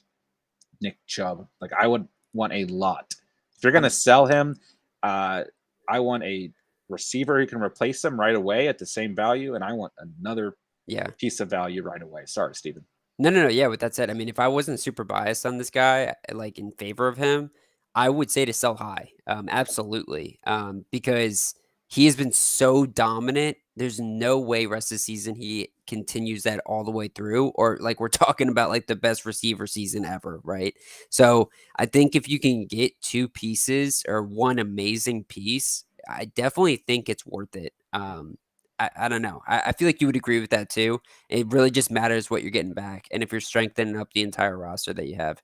S1: Nick Chubb. Like I would want a lot. If you're gonna sell him, I want a receiver who can replace him right away at the same value, and I want another piece of value right away. Sorry, Steven.
S2: No. Yeah, with that said, I mean, if I wasn't super biased on this guy, like in favor of him, I would say to sell high. Absolutely. Because he has been so dominant. There's no way rest of the season he continues that all the way through, or like we're talking about like the best receiver season ever, right? So I think if you can get 2 pieces or one amazing piece, I definitely think it's worth it. I don't know. I feel like you would agree with that too. It really just matters what you're getting back, and if you're strengthening up the entire roster that you have.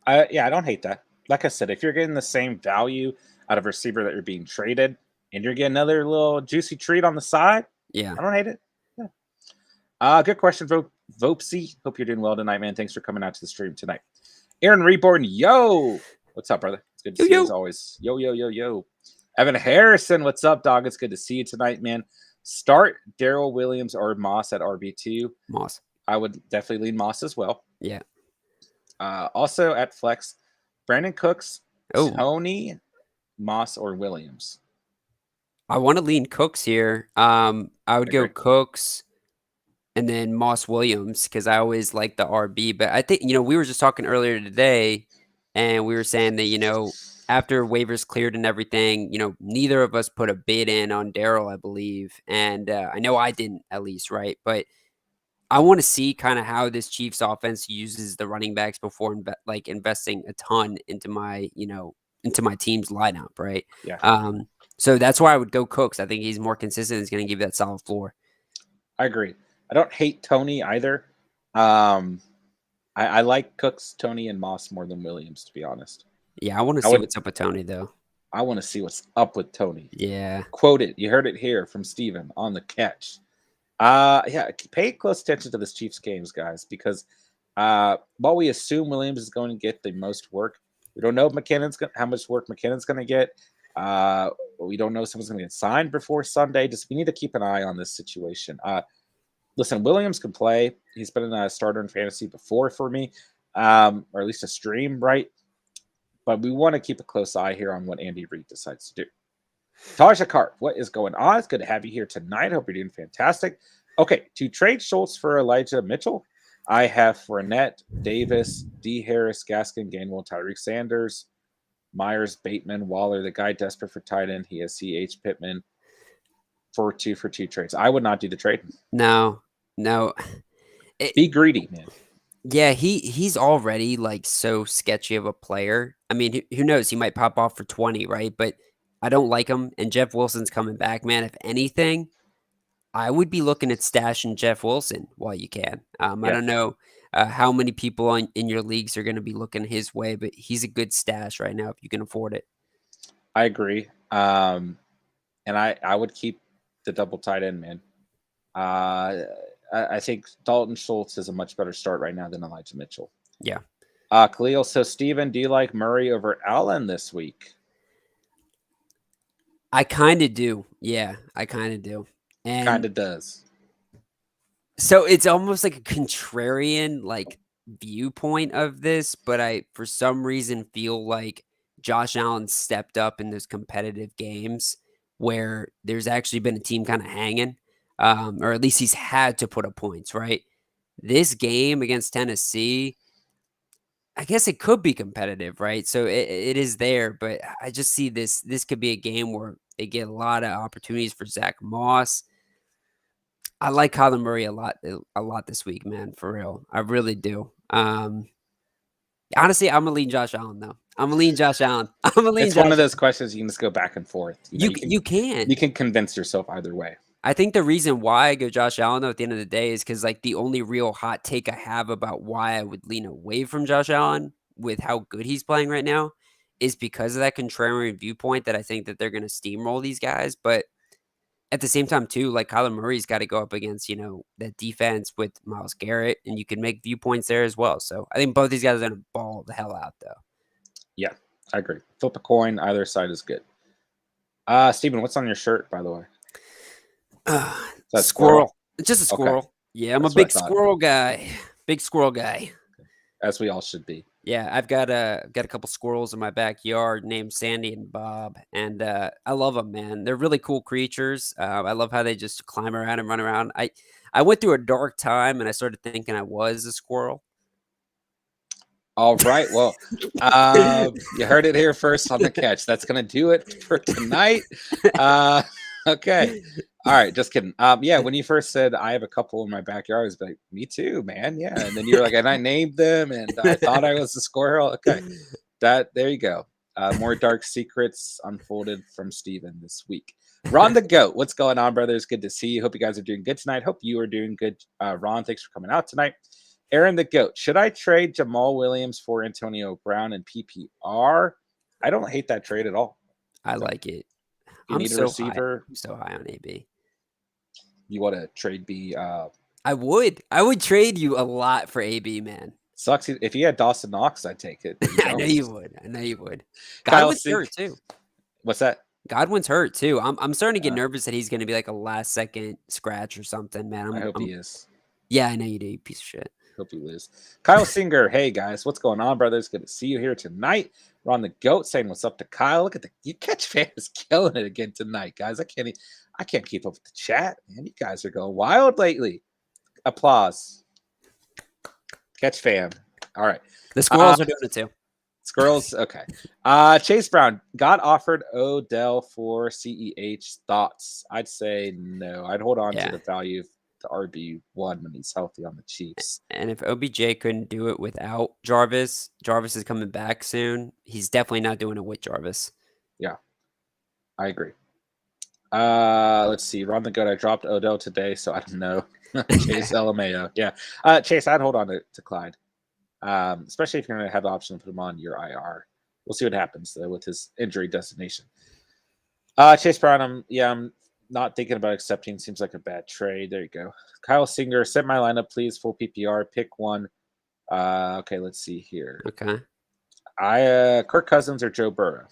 S1: I don't hate that. Like I said, if you're getting the same value out of a receiver that you're being traded, and you're getting another little juicy treat on the side, I don't hate it. Yeah. Good question, Vopsy. Hope you're doing well tonight, man. Thanks for coming out to the stream tonight. Aaron Reborn, yo. What's up, brother? It's good to see you as always. Yo. Evan Harrison, what's up, dog? It's good to see you tonight, man. Start Darrell Williams or Moss at RB2.
S2: Moss.
S1: I would definitely lean Moss as well.
S2: Yeah.
S1: Also at flex, Brandon Cooks, Tony, Moss, or Williams.
S2: I want to lean Cooks here. I would go Cooks and then Moss Williams because I always like the RB. But I think, we were just talking earlier today and we were saying that, after waivers cleared and everything, neither of us put a bid in on Darrell, I believe. And I know I didn't at least, right? But I want to see kind of how this Chiefs offense uses the running backs before investing a ton into my, into my team's lineup, right?
S1: Yeah.
S2: So that's why I would go Cooks. I think he's more consistent. He's going to give you that solid floor.
S1: I agree. I don't hate Tony either. I like Cooks, Tony, and Moss more than Williams, to be honest.
S2: Yeah, I want to see what's up with Tony, though.
S1: I want to see what's up with Tony.
S2: Yeah.
S1: Quote it. You heard it here from Steven on the catch. Pay close attention to this Chiefs games, guys, because while we assume Williams is going to get the most work, we don't know how much work McKinnon's going to get. We don't know if someone's going to get signed before Sunday. We need to keep an eye on this situation. Listen, Williams can play. He's been a starter in fantasy before for me, or at least a stream, right? But we want to keep a close eye here on what Andy Reid decides to do. Taja Cart, what is going on? It's good to have you here tonight. Hope you're doing fantastic. Okay, to trade Schultz for Elijah Mitchell, I have Fournette, Davis, D. Harris, Gaskin, Gainwell, Tyreek Sanders, Myers, Bateman, Waller, the guy desperate for tight end. He has C.H. Pittman for two trades. I would not do the trade.
S2: No.
S1: Be greedy, man.
S2: Yeah, he's already like so sketchy of a player. I mean, who knows? He might pop off for 20, right? But I don't like him. And Jeff Wilson's coming back, man. If anything, I would be looking at stashing Jeff Wilson while you can. I don't know how many people in your leagues are going to be looking his way, but he's a good stash right now if you can afford it.
S1: I agree. And I would keep the double tight end, man. I think Dalton Schultz is a much better start right now than Elijah Mitchell.
S2: Yeah.
S1: Khalil, so Steven, do you like Murray over Allen this week?
S2: I kind of do. Yeah, I kind of do. And
S1: kind of does.
S2: So it's almost like a contrarian like viewpoint of this, but I for some reason feel like Josh Allen stepped up in those competitive games where there's actually been a team kind of hanging, or at least he's had to put up points, right? This game against Tennessee, I guess it could be competitive, right? So it is there, but I just see this could be a game where they get a lot of opportunities for Zach Moss. I like Kyler Murray a lot this week, man, for real. I really do. Honestly, I'm gonna lean Josh Allen though. I'm gonna lean Josh Allen.
S1: It's one of those questions you can just go back and forth.
S2: You can
S1: convince yourself either way.
S2: I think the reason why I go Josh Allen though at the end of the day is because like the only real hot take I have about why I would lean away from Josh Allen with how good he's playing right now is because of that contrarian viewpoint that I think that they're gonna steamroll these guys, but at the same time, too, like Kyler Murray's got to go up against, that defense with Myles Garrett, and you can make viewpoints there as well. So I think both these guys are going to ball the hell out, though.
S1: Yeah, I agree. Flip a coin. Either side is good. Steven, what's on your shirt, by the way?
S2: Squirrel. It's just a squirrel.
S1: Okay.
S2: Yeah, I'm a big squirrel guy. Big squirrel guy.
S1: As we all should be.
S2: Yeah, I've got a couple squirrels in my backyard named Sandy and Bob, and I love them, man. They're really cool creatures. I love how they just climb around and run around. I went through a dark time, and I started thinking I was a squirrel.
S1: All right. Well, you heard it here first on The Catch. That's going to do it for tonight. Okay. All right. Just kidding. Yeah, when you first said I have a couple in my backyard, I was like, me too, man. Yeah. And then you were like, and I named them and I thought I was a squirrel. Okay. There you go. More dark secrets unfolded from Steven this week. Ron the Goat, what's going on, brothers? Good to see you. Hope you guys are doing good tonight. Hope you are doing good. Ron, thanks for coming out tonight. Aaron the Goat, should I trade Jamal Williams for Antonio Brown and PPR? I don't hate that trade at all.
S2: I like it.
S1: You need a receiver.
S2: I'm so high on AB.
S1: You want to trade B?
S2: I would trade you a lot for AB, man.
S1: Sucks if you had Dawson Knox, I'd take it.
S2: I know you would. Godwin's hurt too.
S1: What's that?
S2: Godwin's hurt too. I'm starting to get nervous that he's going to be like a last second scratch or something, man.
S1: I hope he is.
S2: Yeah, I know you do, you piece of shit.
S1: Hope you lose. Kyle Singer, hey guys, what's going on, brothers? Good to see you here tonight. Ron the Goat saying what's up to Kyle. Look at you Catch fan is killing it again tonight, guys. I can't keep up with the chat, man. You guys are going wild lately. Applause. Catch fan. All right.
S2: The squirrels are doing it too.
S1: Squirrels, okay. Chase Brown got offered Odell for CEH. Thoughts? I'd say no. I'd hold on to the value of the RB1 when he's healthy on the Chiefs.
S2: And if OBJ couldn't do it without Jarvis is coming back soon. He's definitely not doing it with Jarvis.
S1: Yeah, I agree. Let's see. Ron the Goat, I dropped Odell today, so I don't know. Chase LMAO. Yeah. Chase, I'd hold on to Clyde. Especially if you're going to have the option to put him on your IR. We'll see what happens though with his injury destination. Chase Brown, I'm not thinking about accepting. Seems like a bad trade. There you go. Kyle Singer, set my lineup, please. Full PPR. Pick one. Okay, let's see here.
S2: Okay.
S1: Kirk Cousins or Joe Burrow?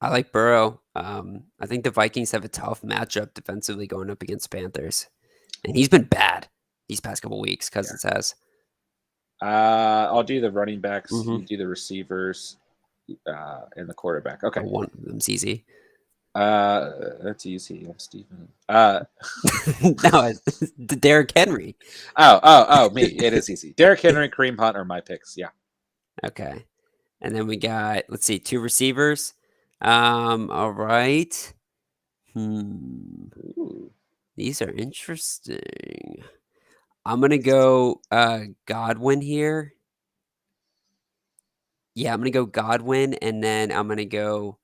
S2: I like Burrow. I think the Vikings have a tough matchup defensively going up against Panthers, and he's been bad these past couple weeks. Cousins has.
S1: I'll do the running backs.
S2: Mm-hmm.
S1: You do the receivers, and the quarterback. Okay.
S2: One of them's easy.
S1: That's easy. I'm Steven.
S2: No, it's Derrick Henry.
S1: Me. It is easy. Derrick Henry, Kareem Hunt are my picks. Yeah.
S2: Okay. And then we got, let's see, 2 receivers. All right.
S1: Ooh.
S2: These are interesting. I'm gonna go Godwin here. Yeah, I'm gonna go Godwin, and then I'm gonna go.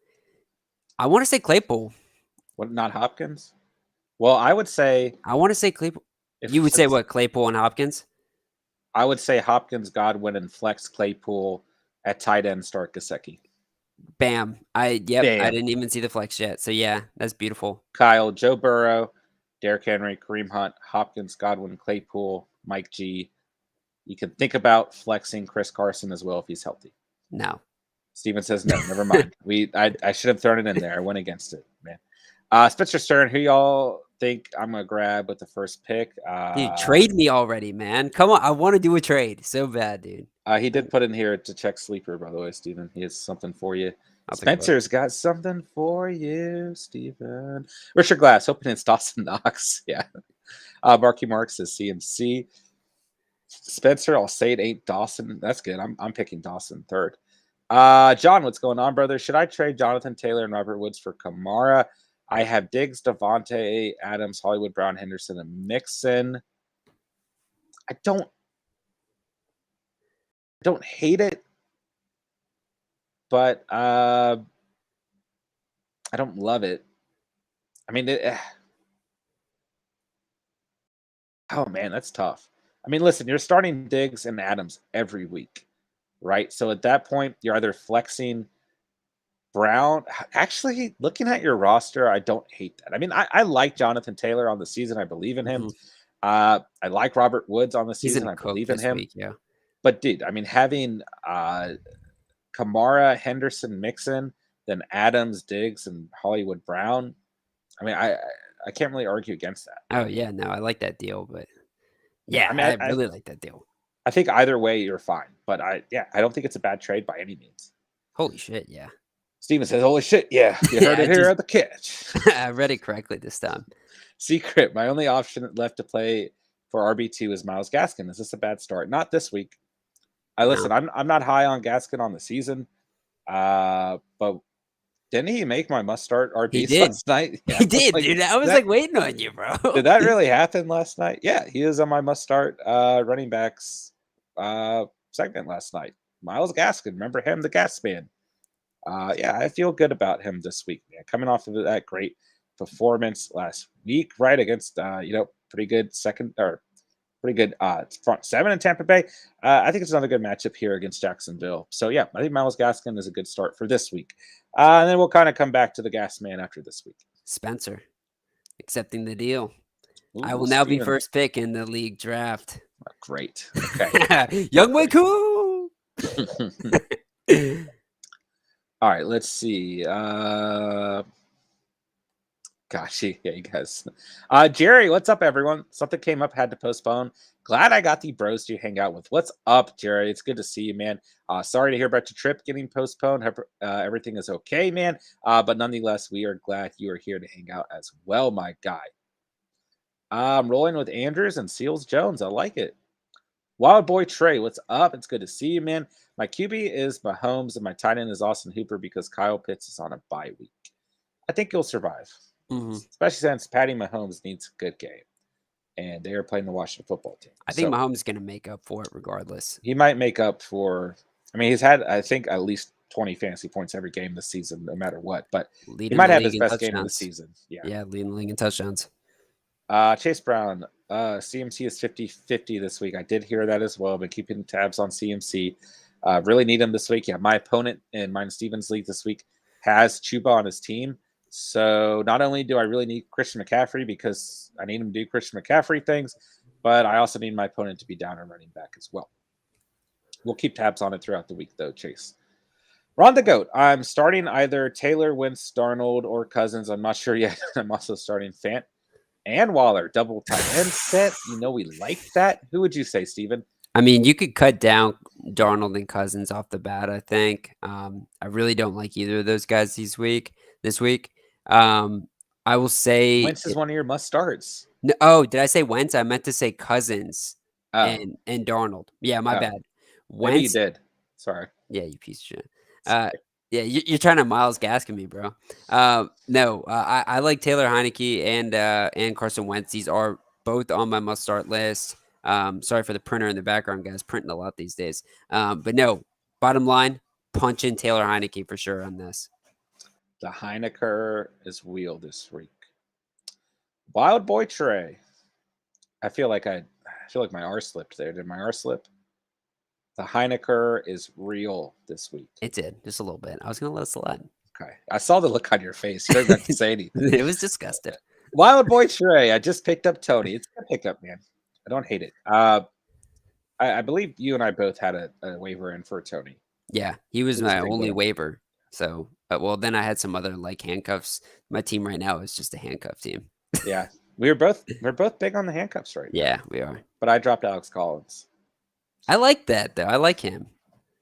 S2: I want to say Claypool.
S1: What? Not Hopkins? Well, I would say.
S2: I want to say Claypool.
S1: If
S2: You would say what? Claypool and Hopkins?
S1: I would say Hopkins, Godwin, and flex Claypool at tight end. Start Gasecki.
S2: Bam.
S1: Bam.
S2: I didn't even see the flex yet. So yeah, that's beautiful.
S1: Kyle, Joe Burrow, Derrick Henry, Kareem Hunt, Hopkins, Godwin, Claypool, Mike G. You can think about flexing Chris Carson as well if he's healthy.
S2: No.
S1: Steven says no. Never mind. I should have thrown it in there. I went against it, man. Spencer Stern, who y'all think I'm gonna grab with the first pick?
S2: Dude, trade me already, man. Come on, I want to do a trade so bad, dude.
S1: He did put in here to check sleeper, by the way, Steven. He has something for you.
S2: I'll
S1: Spencer's got something for you, Steven. Richard Glass, hoping it's Dawson Knox. Yeah. Marky Mark says CMC. Spencer, I'll say it ain't Dawson. That's good. I'm picking Dawson third. John, what's going on, brother? Should I trade Jonathan Taylor and Robert Woods for Camara? I have Diggs, Devontae, Adams, Hollywood Brown, Henderson, and Mixon. I don't hate it, but I don't love it. I mean, oh man, that's tough. I mean, listen, you're starting Diggs and Adams every week, right? So at that point, you're either flexing Brown. Actually, looking at your roster, I don't hate that. I mean, I like Jonathan Taylor on the season. I believe in him.
S2: Mm-hmm.
S1: I like Robert Woods on the season. I believe in him.
S2: Week, yeah.
S1: But dude, I mean, having Camara, Henderson, Mixon, then Adams, Diggs, and Hollywood Brown. I mean, I can't really argue against that.
S2: Oh yeah, no, I like that deal, but yeah, I mean, I really like that deal.
S1: I think either way you're fine, but I don't think it's a bad trade by any means.
S2: Holy shit, yeah.
S1: Steven says, "Holy shit, yeah, you heard it here at the catch."
S2: I read it correctly this time.
S1: Secret, my only option left to play for RB2 is Myles Gaskin. Is this a bad start? Not this week. Listen, I'm not high on Gaskin on the season, but didn't he make my must start RBs last night?
S2: Yeah, he did, dude. I was waiting on you, bro.
S1: Did that really happen last night? Yeah, he is on my must start running backs segment last night. Myles Gaskin, remember him, the Gas Man. Yeah, I feel good about him this week, man. Coming off of that great performance last week, right, against pretty good front seven in Tampa Bay. I think it's another good matchup here against Jacksonville. So yeah, I think Myles Gaskin is a good start for this week. And then we'll kind of come back to the Gas Man after this week.
S2: Spencer, accepting the deal.
S1: Ooh,
S2: I will now be first pick in the league draft.
S1: Oh, great. Okay.
S2: Young way cool.
S1: All right, let's see. Gosh, yeah, you guys. Jerry, what's up, everyone? Something came up, had to postpone. Glad I got the bros to hang out with. What's up, Jerry? It's good to see you, man. Sorry to hear about your trip getting postponed. Everything is okay, man. But nonetheless, we are glad you are here to hang out as well, my guy. I'm rolling with Andrews and Seals Jones. I like it. Wild Boy Trey, what's up? It's good to see you, man. My QB is Mahomes, and my tight end is Austin Hooper because Kyle Pitts is on a bye week. I think he'll survive, especially since Patty Mahomes needs a good game, and they are playing the Washington football team.
S2: I think Mahomes is going to make up for it regardless.
S1: He might make up for – I mean, he's had, I think, at least 20 fantasy points every game this season, no matter what. But he might have his best game of the season.
S2: Yeah, leading the league in touchdowns.
S1: Chase Brown, CMC is 50-50 this week. I did hear that as well. I've been keeping tabs on CMC. Really need him this week. Yeah, my opponent in mine Stevens League this week has Chuba on his team. So not only do I really need Christian McCaffrey because I need him to do Christian McCaffrey things, but I also need my opponent to be down and running back as well. We'll keep tabs on it throughout the week, though, Chase. Ron the Goat. I'm starting either Taylor, Wentz, Darnold, or Cousins. I'm not sure yet. I'm also starting Fant and Waller. Double tight end set. We like that. Who would you say, Steven?
S2: I mean, you could cut down Darnold and Cousins off the bat, I think. I really don't like either of those guys this week. I will say
S1: Wentz is one of your must starts.
S2: did I say Wentz? I meant to say Cousins
S1: Oh,
S2: and Darnold. Yeah, my
S1: oh,
S2: bad.
S1: maybe you
S2: Wentz.
S1: did. Sorry.
S2: Yeah, you piece of shit.
S1: Sorry.
S2: Yeah, you're trying to Miles Gaskin me, bro. No, I like Taylor Heineke and Carson Wentz. These are both on my must start list. Sorry for the printer in the background, guys. Printing a lot these days. But no, bottom line, punch in Taylor Heineke for sure on this.
S1: The Heineker is wheel this week. Wild Boy Trey. I feel like my R slipped there. Did my R slip? The Heineker is real this week.
S2: It did just a little bit. I was gonna let it slide.
S1: Okay, I saw the look on your face. You don't have to say anything.
S2: It was disgusting.
S1: Wild Boy Trey. I just picked up Tony. It's a pickup, man. I don't hate it. I believe you and I both had a waiver in for Tony.
S2: Yeah, he was
S1: It was
S2: my
S1: pretty
S2: only
S1: good.
S2: waiver. So, well, then I had some other like handcuffs. My team right now is just a handcuff team.
S1: Yeah, we're both big on the handcuffs right now.
S2: Yeah, we are.
S1: But I dropped Alex Collins.
S2: I like that though. I like him.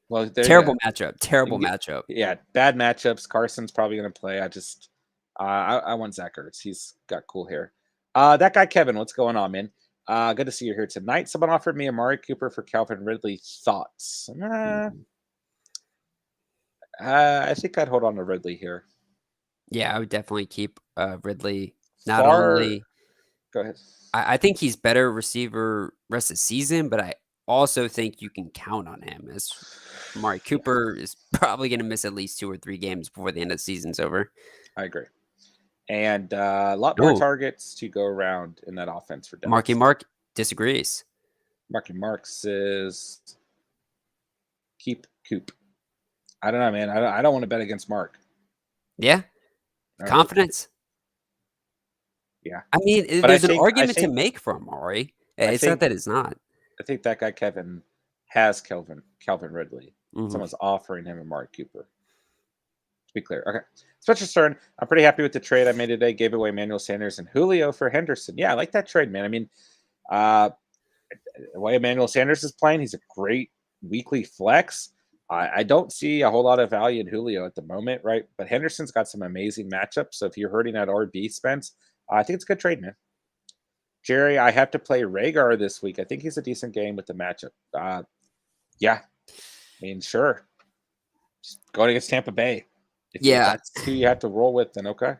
S1: Well, there
S2: Terrible matchup. Terrible matchup.
S1: Yeah, bad matchups. Carson's probably going to play. I want Zach Ertz. He's got cool hair. That guy Kevin, what's going on, man? Good to see you here tonight. Someone offered me Amari Cooper for Calvin Ridley. Thoughts? I think I'd hold on to Ridley here.
S2: Yeah, I would definitely keep Ridley.
S1: Go ahead.
S2: I think he's better receiver rest of the season, but I also think you can count on him. As Amari Cooper is probably going to miss at least 2 or 3 games before the end of the season's over.
S1: I agree. And a lot more targets to go around in that offense for Dallas.
S2: Marky disagrees.
S1: Marky Mark says keep Coop. I don't know, man. I don't want to bet against Mark.
S2: Yeah. Confidence.
S1: Yeah.
S2: I mean, there's an argument to make for Amari. It's not that it's not.
S1: I think that guy Kevin has Calvin Ridley.
S2: Mm-hmm.
S1: Someone's offering him Amari Cooper. To be clear. Okay. Spencer Stern, I'm pretty happy with the trade I made today. Gave away Emmanuel Sanders and Julio for Henderson. Yeah, I like that trade, man. I mean, the way Emmanuel Sanders is playing, he's a great weekly flex. I don't see a whole lot of value in Julio at the moment, right? But Henderson's got some amazing matchups. So if you're hurting at RB, Spence, I think it's a good trade, man. Jerry, I have to play Rhaegar this week. I think he's a decent game with the matchup. Yeah. I mean, sure. Just going against Tampa Bay. If that's who you have to roll with, then okay.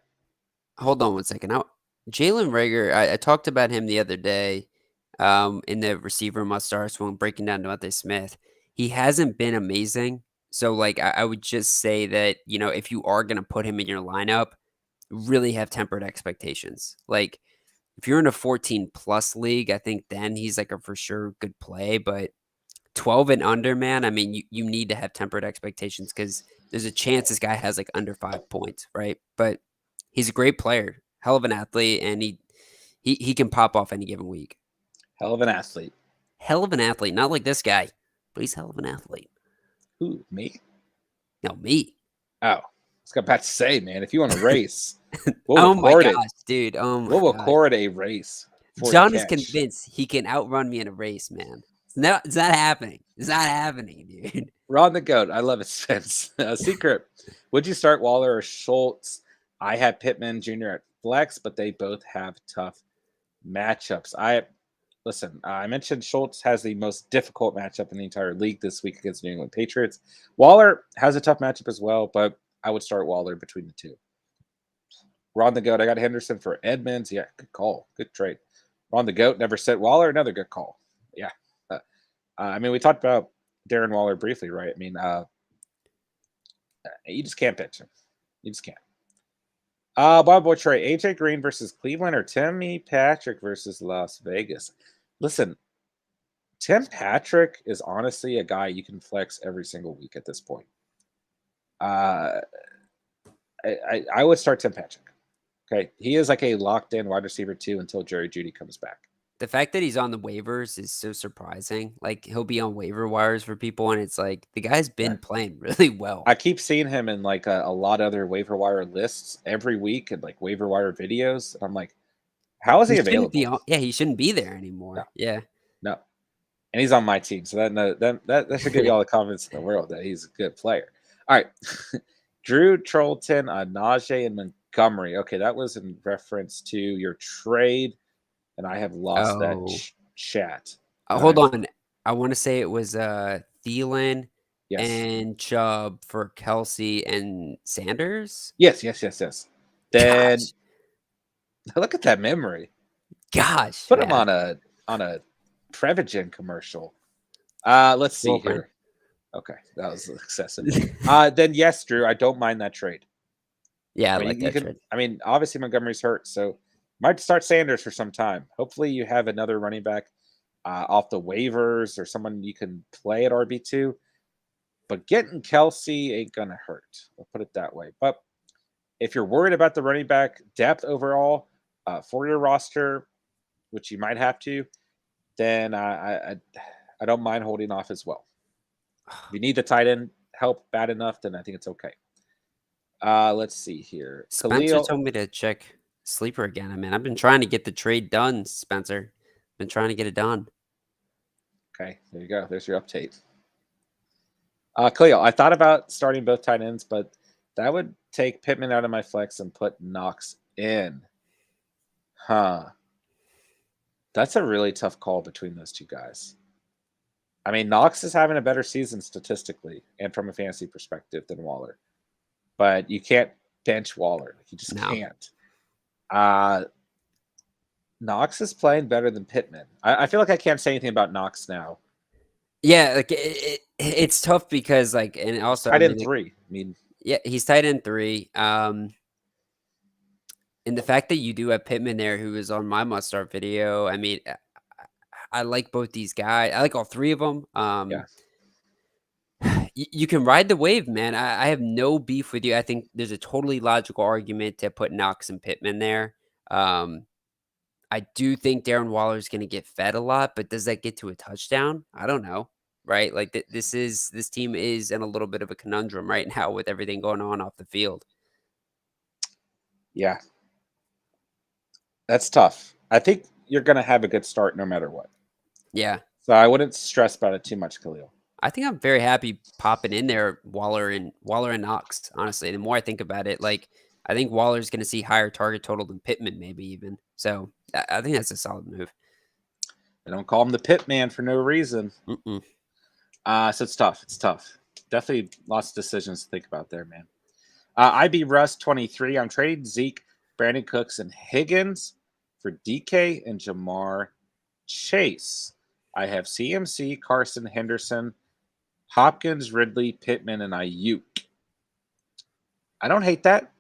S2: Hold on 1 second. Now, Jalen Rhaegar, I talked about him the other day in the receiver must starts when breaking down Devontae Smith. He hasn't been amazing. So, like, I would just say that, if you are going to put him in your lineup, really have tempered expectations. Like, if you're in a 14-plus league, I think then he's like a for sure good play. But 12 and under, man, I mean, you need to have tempered expectations because there's a chance this guy has like under 5 points, right? But he's a great player, hell of an athlete, and he can pop off any given week.
S1: Hell of an athlete.
S2: Hell of an athlete. Not like this guy, but he's hell of an athlete.
S1: Who, me?
S2: No, me.
S1: Oh, I was about to say, man, if you want to race, we'll record it.
S2: Dude.
S1: We'll record a race.
S2: John is convinced he can outrun me in a race, man. It's not happening. It's not happening, dude.
S1: Ron the Goat. I love it, Spence. Secret. Would you start Waller or Schultz? I have Pittman Jr. at flex, but they both have tough matchups. I mentioned Schultz has the most difficult matchup in the entire league this week against New England Patriots. Waller has a tough matchup as well, but I would start Waller between the two. Ron the Goat. I got Henderson for Edmonds. Yeah, good call. Good trade. Ron the Goat never said Waller. Another good call. Yeah. I mean, we talked about Darren Waller briefly, right? I mean, you just can't pitch him. You just can't. Bob Boy Trey, AJ Green versus Cleveland or Timmy Patrick versus Las Vegas. Listen, Tim Patrick is honestly a guy you can flex every single week at this point. I would start Tim Patrick. Okay, he is like a locked-in wide receiver too until Jerry Judy comes back.
S2: The fact that he's on the waivers is so surprising. Like, he'll be on waiver wires for people, and it's like, the guy's been playing really well.
S1: I keep seeing him in like a lot of other waiver wire lists every week and like waiver wire videos. And I'm like, how is he
S2: shouldn't be
S1: available?
S2: he shouldn't be there anymore.
S1: No,
S2: Yeah.
S1: no. And he's on my team. So that should give you all the confidence in the world that he's a good player. All right. Drew, Trollton, Najee, and Montgomery. Okay, that was in reference to your trade. And I have lost that chat.
S2: Hold on. I want to say it was Thielen
S1: Yes.
S2: and Chubb for Kelsey and Sanders.
S1: Yes. Then
S2: Gosh.
S1: look at that memory.
S2: Gosh.
S1: Put him on a Prevagen commercial. Let's see here. Okay, that was excessive. Then yes, Drew, I don't mind that trade.
S2: Yeah, I like that trade.
S1: I mean, obviously Montgomery's hurt, so might start Sanders for some time. Hopefully you have another running back off the waivers or someone you can play at RB2. But getting Kelsey ain't going to hurt. I'll put it that way. But if you're worried about the running back depth overall for your roster, which you might have to, then I don't mind holding off as well. If you need the tight end help bad enough, then I think it's okay. Let's see here.
S2: Spencer told me to check Sleeper again. I mean, I've been trying to get the trade done, Spencer. Been trying to get it done.
S1: Okay, there you go. There's your update. Khalil, I thought about starting both tight ends, but that would take Pittman out of my flex and put Knox in. Huh. That's a really tough call between those two guys. I mean, Knox is having a better season statistically and from a fantasy perspective than Waller. But you can't bench Waller. You just can't. Knox is playing better than Pittman. I feel like I can't say anything about Knox now.
S2: Yeah, like it's tough because and also
S1: tight end 3. I mean,
S2: yeah, he's tight end 3. And the fact that you do have Pittman there, who is on my must start video. I mean, I like both these guys. I like all three of them.
S1: Yeah.
S2: You can ride the wave, man. I have no beef with you. I think there's a totally logical argument to put Knox and Pittman there. I do think Darren Waller is going to get fed a lot, but does that get to a touchdown? I don't know, right? Like this team is in a little bit of a conundrum right now with everything going on off the field.
S1: Yeah, that's tough. I think you're going to have a good start no matter what.
S2: Yeah.
S1: So I wouldn't stress about it too much, Khalil.
S2: I think I'm very happy popping in there Waller and Knox, honestly. The more I think about it, I think Waller's going to see higher target total than Pittman, maybe even. So I think that's a solid move.
S1: I don't call him the Pit Man for no reason. So it's tough. It's tough. Definitely lots of decisions to think about there, man. IB Russ 23. I'm trading Zeke, Brandon Cooks, and Higgins for DK and Jamar Chase. I have CMC, Carson, Henderson, Hopkins, Ridley, Pittman, and Ayuk. I don't hate that.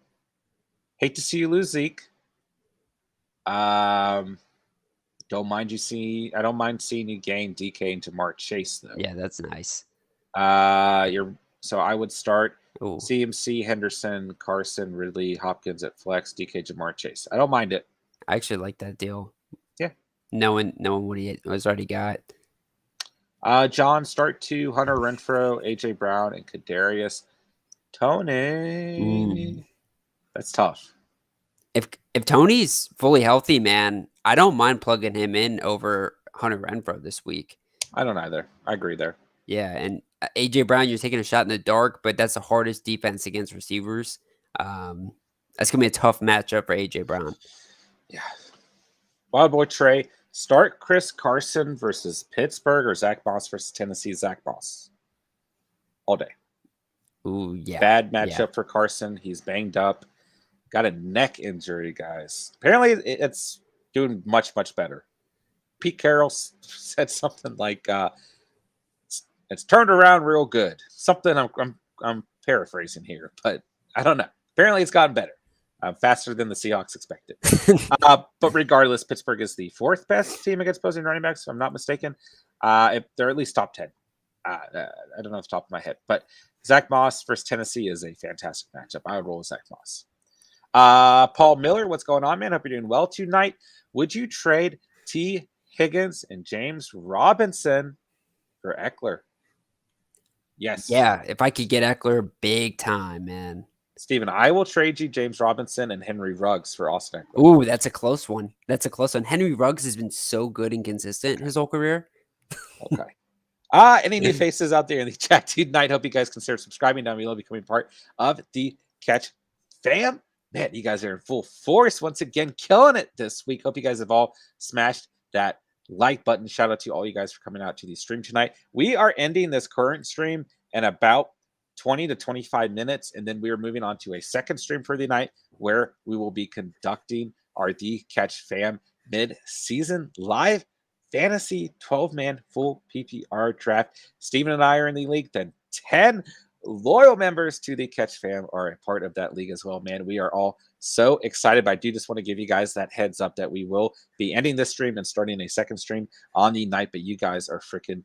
S1: Hate to see you lose Zeke. Don't mind seeing you gain DK and Jamar Chase though.
S2: Yeah, that's nice.
S1: So I would start CMC, Henderson, Carson, Ridley, Hopkins at flex, DK, Jamar Chase. I don't mind it.
S2: I actually like that deal.
S1: Yeah.
S2: Knowing what he has already got.
S1: John, start 2, Hunter Renfrow, AJ Brown, and Kadarius Toney. That's tough.
S2: If Tony's fully healthy, man, I don't mind plugging him in over Hunter Renfrow this week.
S1: I don't either. I agree there.
S2: Yeah, and AJ Brown, you're taking a shot in the dark, but that's the hardest defense against receivers. That's gonna be a tough matchup for AJ Brown.
S1: Yeah. Wild Boy Trey, start Chris Carson versus Pittsburgh or Zach Moss versus Tennessee. Zach Moss all day.
S2: Ooh, yeah.
S1: Bad matchup for Carson. He's banged up. Got a neck injury, guys. Apparently, it's doing much, much better. Pete Carroll said something like, "It's turned around real good." Something I'm paraphrasing here, but I don't know. Apparently, it's gotten better, faster than the Seahawks expected. But regardless, Pittsburgh is the 4th best team against opposing running backs, if I'm not mistaken. If they're at least top 10. I don't know off the top of my head, but Zach Moss versus Tennessee is a fantastic matchup. I would roll with Zach Moss. Paul Miller, what's going on, man? Hope you're doing well tonight. Would you trade T. Higgins, and James Robinson for Eckler. Yes.
S2: Yeah, if I could get Eckler big time, man.
S1: Steven, I will trade you James Robinson and Henry Ruggs for Austin Eckler.
S2: Ooh, that's a close one. That's a close one. Henry Ruggs has been so good and consistent his whole career.
S1: Okay. Any new faces out there in the chat tonight? Hope you guys consider subscribing down below, becoming part of the Catch fam. Man, you guys are in full force once again, killing it this week. Hope you guys have all smashed that like button. Shout out to all you guys for coming out to the stream tonight. We are ending this current stream in about 20 to 25 minutes, and then we are moving on to a second stream for the night where we will be conducting our The Catch fam mid-season live fantasy 12-man full PPR draft. Steven and I are in the league. Then 10 loyal members to the Catch fam are a part of that league as well. Man, we are all so excited. But I do just want to give you guys that heads up that we will be ending this stream and starting a second stream on the night. But you guys are freaking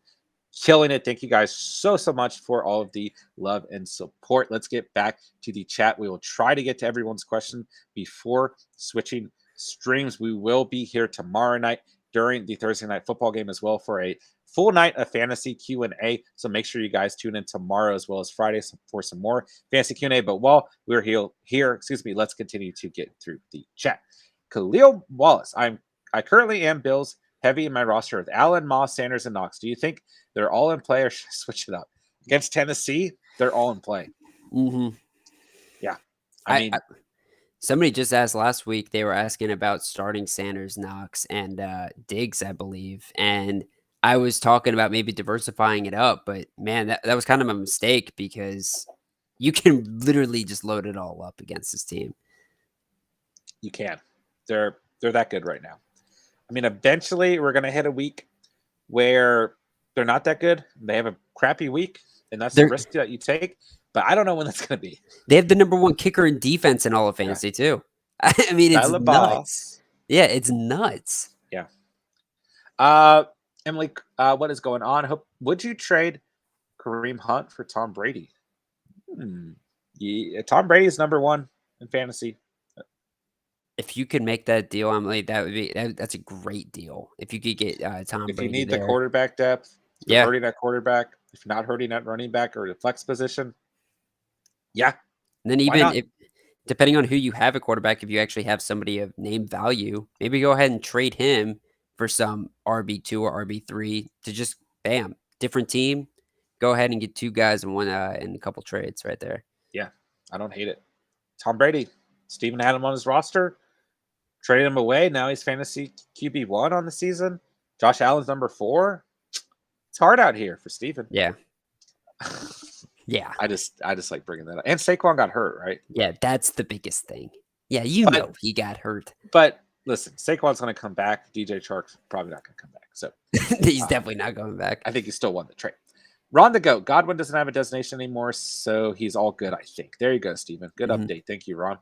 S1: killing it. Thank you guys so much for all of the love and support. Let's get back to the chat. We will try to get to everyone's question before switching streams. We will be here tomorrow night during the Thursday night football game as well for a full night of fantasy Q&A. So make sure you guys tune in tomorrow as well as Friday for some more fantasy Q&A. But while we're here, let's continue to get through the chat. Khalil Wallace, I currently am Bills heavy in my roster with Allen, Moss, Sanders, and Knox. Do you think they're all in play or should I switch it up? Against Tennessee, they're all in play.
S2: Mm-hmm.
S1: Yeah. I mean,
S2: somebody just asked last week, they were asking about starting Sanders, Knox, and Diggs, I believe. And I was talking about maybe diversifying it up, but man, that was kind of a mistake because you can literally just load it all up against this team.
S1: You can. They're that good right now. I mean, eventually we're going to hit a week where they're not that good. They have a crappy week, and that's the risk that you take. But I don't know when that's going to be.
S2: They have the #1 kicker in defense in all of fantasy, too. I mean, it's nuts. Yeah, it's nuts.
S1: Yeah. Emily, what is going on? Would you trade Kareem Hunt for Tom Brady? Yeah, Tom Brady is #1 in fantasy.
S2: If you could make that deal, Emily, that's a great deal. If you could get Tom Brady,
S1: if you need the quarterback depth, you're hurting that quarterback. If you're not hurting that running back or the flex position, yeah.
S2: And then even if, depending on who you have at quarterback, if you actually have somebody of name value, maybe go ahead and trade him for some RB2 or RB3 to just bam, different team. Go ahead and get 2 guys in one in a couple trades right there.
S1: Yeah, I don't hate it. Tom Brady, Steven had him on his roster. Traded him away. Now he's fantasy QB1 on the season. Josh Allen's #4. It's hard out here for Steven.
S2: Yeah. Yeah.
S1: I just like bringing that up. And Saquon got hurt, right?
S2: Yeah, that's the biggest thing. Yeah, know he got hurt.
S1: But listen, Saquon's going to come back. DJ Chark's probably not going to come back. So
S2: he's definitely not going back.
S1: I think he still won the trade. Ron the GOAT. Godwin doesn't have a destination anymore, so he's all good, I think. There you go, Steven. Good update. Thank you, Ron.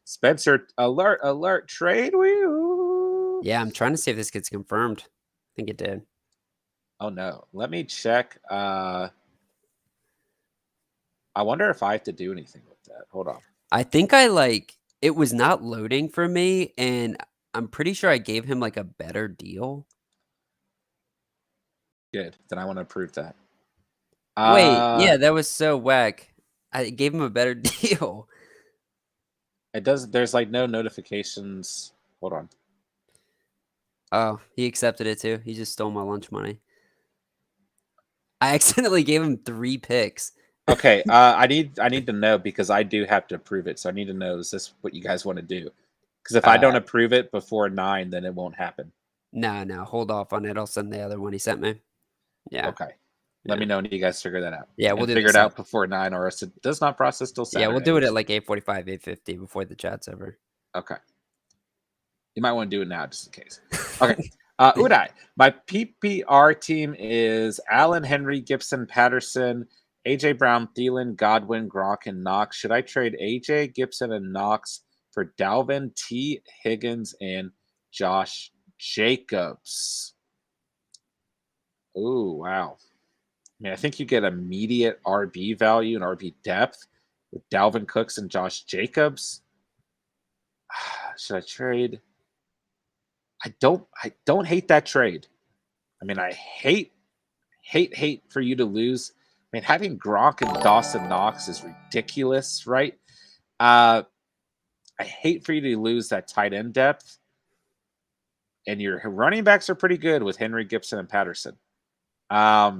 S1: Spencer, alert, trade wheel.
S2: Yeah, I'm trying to see if this gets confirmed. I think it did.
S1: Oh, no. Let me check. I wonder if I have to do anything with that. Hold on.
S2: I think it was not loading for me, and I'm pretty sure I gave him a better deal.
S1: Good. Then I want to approve that.
S2: Wait, yeah, that was so whack. I gave him a better deal.
S1: It does. There's no notifications. Hold on.
S2: Oh, he accepted it too. He just stole my lunch money. I accidentally gave him 3 picks.
S1: Okay, I need to know because I do have to approve it. So I need to know, is this what you guys want to do? Because if I don't approve it before 9, then it won't happen.
S2: No, hold off on it. I'll send the other one he sent me. Yeah.
S1: Okay. Let me know when you guys figure that out.
S2: Yeah, we'll
S1: figure it out before 9, or else it does not process till Saturday.
S2: Yeah, we'll do it at 8:45, 8:50 before the chat's over.
S1: Okay. You might want to do it now just in case. Okay. Uday, my PPR team is Allen, Henry, Gibson, Patterson, AJ Brown, Thielen, Godwin, Gronk, and Knox. Should I trade AJ, Gibson, and Knox for Dalvin, T, Higgins, and Josh Jacobs? Oh, wow. I mean, I think you get immediate RB value and RB depth with Dalvin Cooks and Josh Jacobs. Should I trade? I don't hate that trade. I mean, I hate for you to lose. I mean, having Gronk and Dawson Knox is ridiculous, right? I hate for you to lose that tight end depth. And your running backs are pretty good with Henry, Gibson, and Patterson. I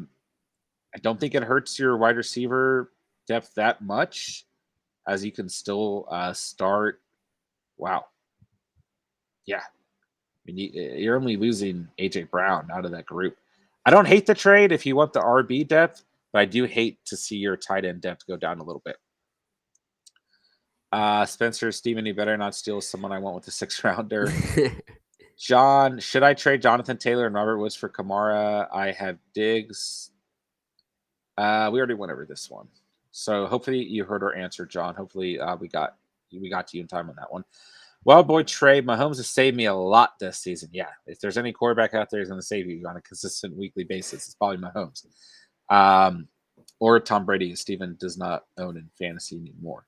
S1: don't think it hurts your wide receiver depth that much, as you can still start. Wow. Yeah. I mean, you're only losing AJ Brown out of that group. I don't hate the trade if you want the RB depth, but I do hate to see your tight end depth go down a little bit. Spencer, Steven, you better not steal someone I want with the 6th rounder. John, should I trade Jonathan Taylor and Robert Woods for Camara? I have Diggs. We already went over this one. So hopefully you heard our answer, John. Hopefully we got to you in time on that one. Well, boy, Trey, Mahomes has saved me a lot this season. Yeah, if there's any quarterback out there who's going to save you on a consistent weekly basis, it's probably Mahomes. Or Tom Brady, Steven does not own in fantasy anymore.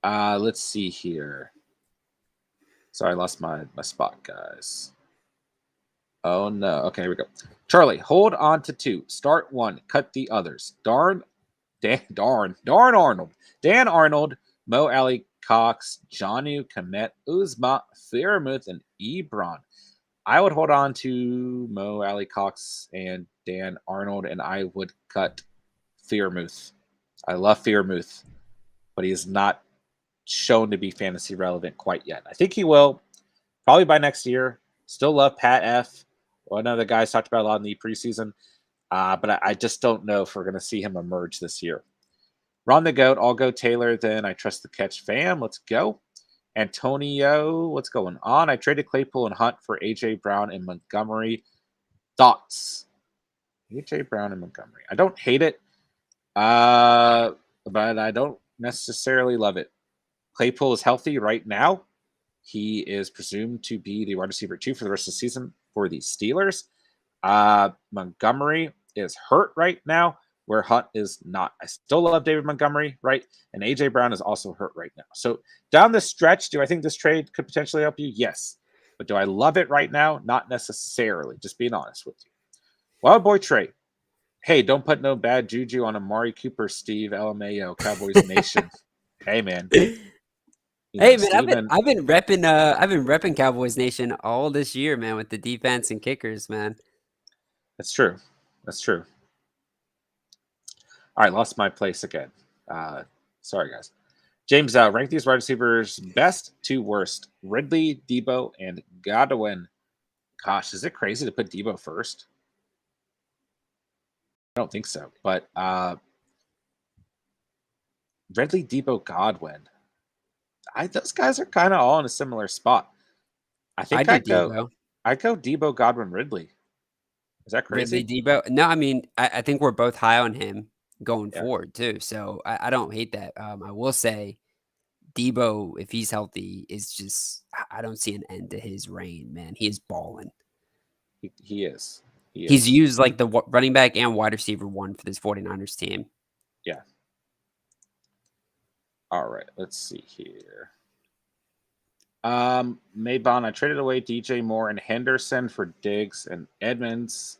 S1: Let's see here. Sorry, I lost my spot, guys. Oh, no. Okay, here we go. Charlie, hold on to 2. Start 1. Cut the others. Darn Arnold. Dan Arnold, Mo Alley Cox, Jonnu, Komet, Uzma, Fairmouth, and Ebron. I would hold on to Mo Alley Cox and Dan Arnold, and I would cut Fairmouth. I love Fairmouth, but he is not shown to be fantasy relevant quite yet. I think he will, probably by next year. Still love Pat F. One of the guys talked about a lot in the preseason, but I just don't know if we're going to see him emerge this year. Ron the GOAT, I'll go Taylor, then I trust the catch fam. Let's go. Antonio, what's going on? I traded Claypool and Hunt for A.J. Brown and Montgomery. Thoughts? A.J. Brown and Montgomery. I don't hate it, but I don't necessarily love it. Claypool is healthy right now. He is presumed to be the wide receiver 2 for the rest of the season for the Steelers. Montgomery is hurt right now, where Hunt is not. I still love David Montgomery, right? And A.J. Brown is also hurt right now. So down the stretch, do I think this trade could potentially help you? Yes. But do I love it right now? Not necessarily. Just being honest with you. Wild Boy Trey. Hey, don't put no bad juju on Amari Cooper, Steve, LMAO, Cowboys Nation. Hey, man.
S2: Hey, man, I've been repping Cowboys Nation all this year, man, with the defense and kickers, man.
S1: That's true. All right, lost my place again. Sorry, guys. James, rank these wide receivers best to worst. Ridley, Debo, and Godwin. Gosh, is it crazy to put Debo first? I don't think so. But Ridley, Debo, Godwin. Those guys are kind of all in a similar spot. I think I'd go Debo, Godwin, Ridley. Is that crazy?
S2: Ridley, Debo? No, I mean, I think we're both high on him going forward too. So I don't hate that. I will say Debo, if he's healthy, is just I don't see an end to his reign, man. He is balling.
S1: He is.
S2: He's used like the running back and wide receiver 1 for this 49ers team.
S1: Yeah. All right, let's see here. Maybon, I traded away DJ Moore and Henderson for Diggs and Edmonds.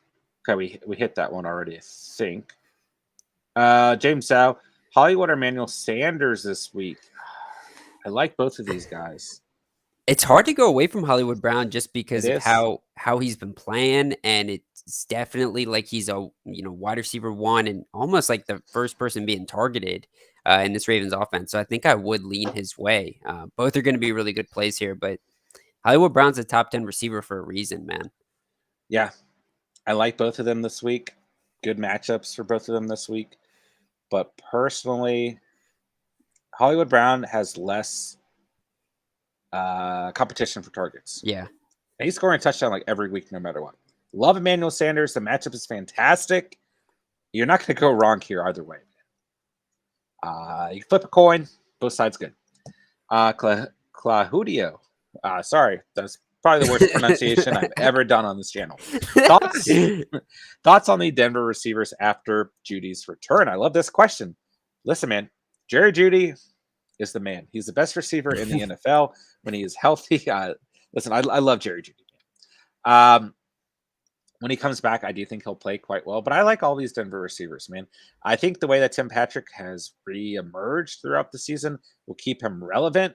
S1: Okay, we hit that one already, I think. James Dow, Hollywood or Emmanuel Sanders this week. I like both of these guys.
S2: It's hard to go away from Hollywood Brown just because of how he's been playing, and it's definitely like he's a wide receiver 1 and almost like the first person being targeted in this Ravens offense. So I think I would lean his way. Both are going to be really good plays here, but Hollywood Brown's a top 10 receiver for a reason, man.
S1: Yeah, I like both of them this week. Good matchups for both of them this week. But personally, Hollywood Brown has less competition for targets.
S2: Yeah.
S1: And he's scoring a touchdown like every week, no matter what. Love Emmanuel Sanders. The matchup is fantastic. You're not going to go wrong here either way. You flip a coin. Both sides good. Claudio. Sorry. That's probably the worst pronunciation I've ever done on this channel. Thoughts on the Denver receivers after Judy's return? I love this question. Listen, man. Jerry Judy is the man. He's the best receiver in the NFL when he is healthy. Listen, I love Jerry Judy. when he comes back, I do think he'll play quite well. But I like all these Denver receivers, man. I think the way that Tim Patrick has reemerged throughout the season will keep him relevant.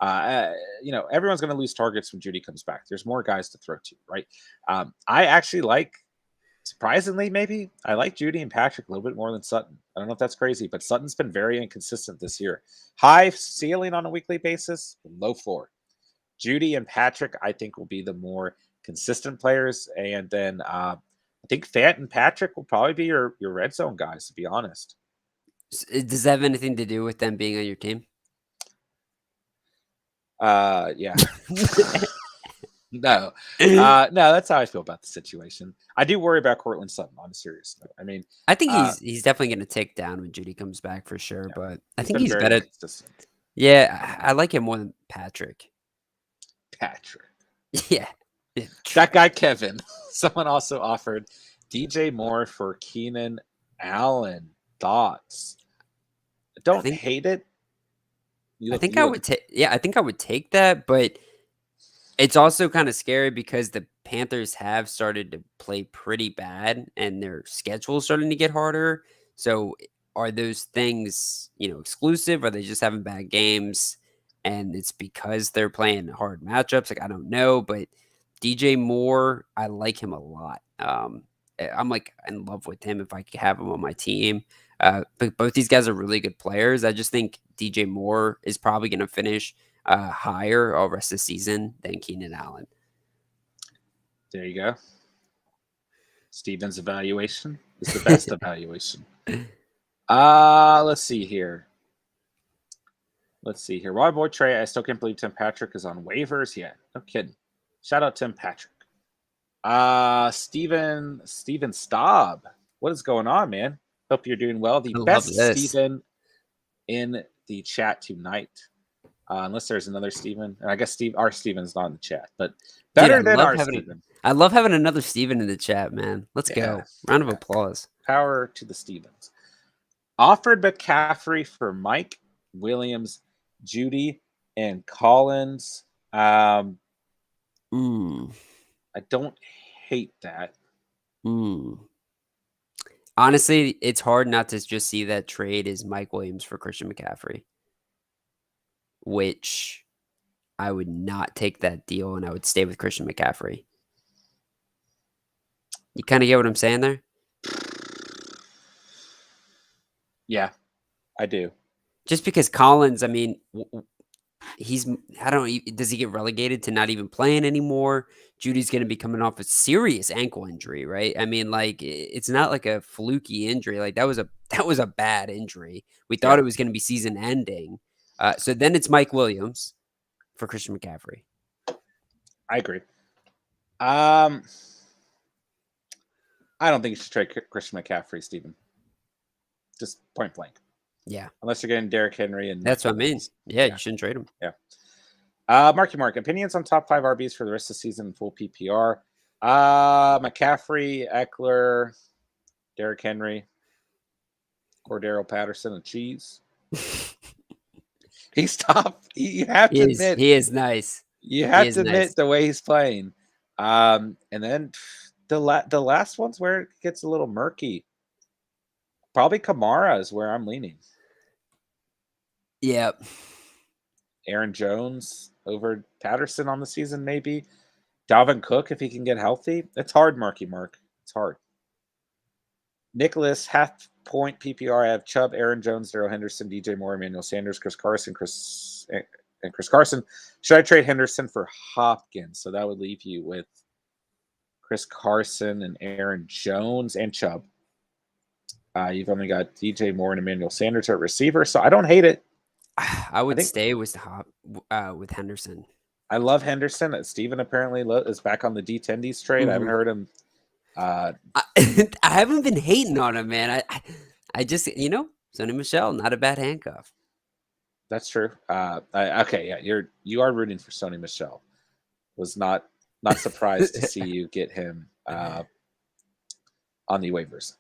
S1: Everyone's going to lose targets when Judy comes back. There's more guys to throw to, right? I actually like, surprisingly, maybe, I like Judy and Patrick a little bit more than Sutton. I don't know if that's crazy, but Sutton's been very inconsistent this year. High ceiling on a weekly basis, low floor. Judy and Patrick, I think, will be the more consistent players. And then I think Fant and Patrick will probably be your red zone guys, to be honest.
S2: Does that have anything to do with them being on your team?
S1: Yeah. No, that's how I feel about the situation. I do worry about Cortland Sutton on a serious note. I mean,
S2: I think he's definitely going to take down when Judy comes back for sure, but I think he's better.
S1: Consistent.
S2: Yeah, I like him more than Patrick. Yeah.
S1: That guy, Kevin. Someone also offered DJ Moore for Keenan Allen. Thoughts? Don't hate it.
S2: I think I would take that, but it's also kind of scary because the Panthers have started to play pretty bad and their schedule is starting to get harder. So are those things, exclusive? Are they just having bad games and it's because they're playing hard matchups? Like, I don't know, but DJ Moore, I like him a lot. I'm like in love with him if I could have him on my team. But both these guys are really good players. I just think DJ Moore is probably going to finish higher all rest of the season than Keenan Allen.
S1: There you go. Steven's evaluation is the best evaluation. Let's see here. Wild Boy Trey, I still can't believe Tim Patrick is on waivers. Yeah, no kidding. Shout out Tim Patrick. Steven Staub. What is going on, man? Hope you're doing well. The best Steven in the chat tonight. Unless there's another Steven. And I guess our Steven's not in the chat, but better than our Steven.
S2: I love having another Steven in the chat, man. Let's go. Round of applause.
S1: Power to the Stevens. Offered McCaffrey for Mike Williams, Judy, and Collins. I don't hate that.
S2: Honestly, it's hard not to just see that trade as Mike Williams for Christian McCaffrey, which I would not take that deal and I would stay with Christian McCaffrey. You kind of get what I'm saying there?
S1: Yeah, I do.
S2: Just because Collins, I mean, I don't know, does he get relegated to not even playing anymore? Judy's going to be coming off a serious ankle injury, right? I mean, like, it's not like a fluky injury. Like, that was a bad injury. We thought it was going to be season ending. So then it's Mike Williams for Christian McCaffrey.
S1: I agree. I don't think you should trade Christian McCaffrey, Steven. Just point blank.
S2: Yeah.
S1: Unless you're getting Derrick Henry. And
S2: that's what I mean. Yeah, you shouldn't trade him.
S1: Yeah. Marky Mark, opinions on top 5 RBs for the rest of the season in full PPR. McCaffrey, Eckler, Derrick Henry, Cordero Patterson, and Cheese. He's top. You have to admit.
S2: He is nice.
S1: You have to admit the way he's playing. And then the last one's where it gets a little murky. Probably Camara is where I'm leaning.
S2: Yep.
S1: Aaron Jones over Patterson on the season, maybe. Dalvin Cook, if he can get healthy. It's hard, Marky Mark. It's hard. Nicholas, half point PPR. I have Chubb, Aaron Jones, Darrell Henderson, DJ Moore, Emmanuel Sanders, Chris Carson. Should I trade Henderson for Hopkins? So that would leave you with Chris Carson and Aaron Jones and Chubb. You've only got DJ Moore and Emmanuel Sanders at receiver, so I don't hate it.
S2: I would stay with Henderson.
S1: I love Henderson. Steven apparently is back on the D10Ds trade. I haven't heard him.
S2: I haven't been hating on him, man. I just, Sony Michel, not a bad handcuff.
S1: That's true. You are rooting for Sony Michel. Was not surprised to see you get him on the waivers.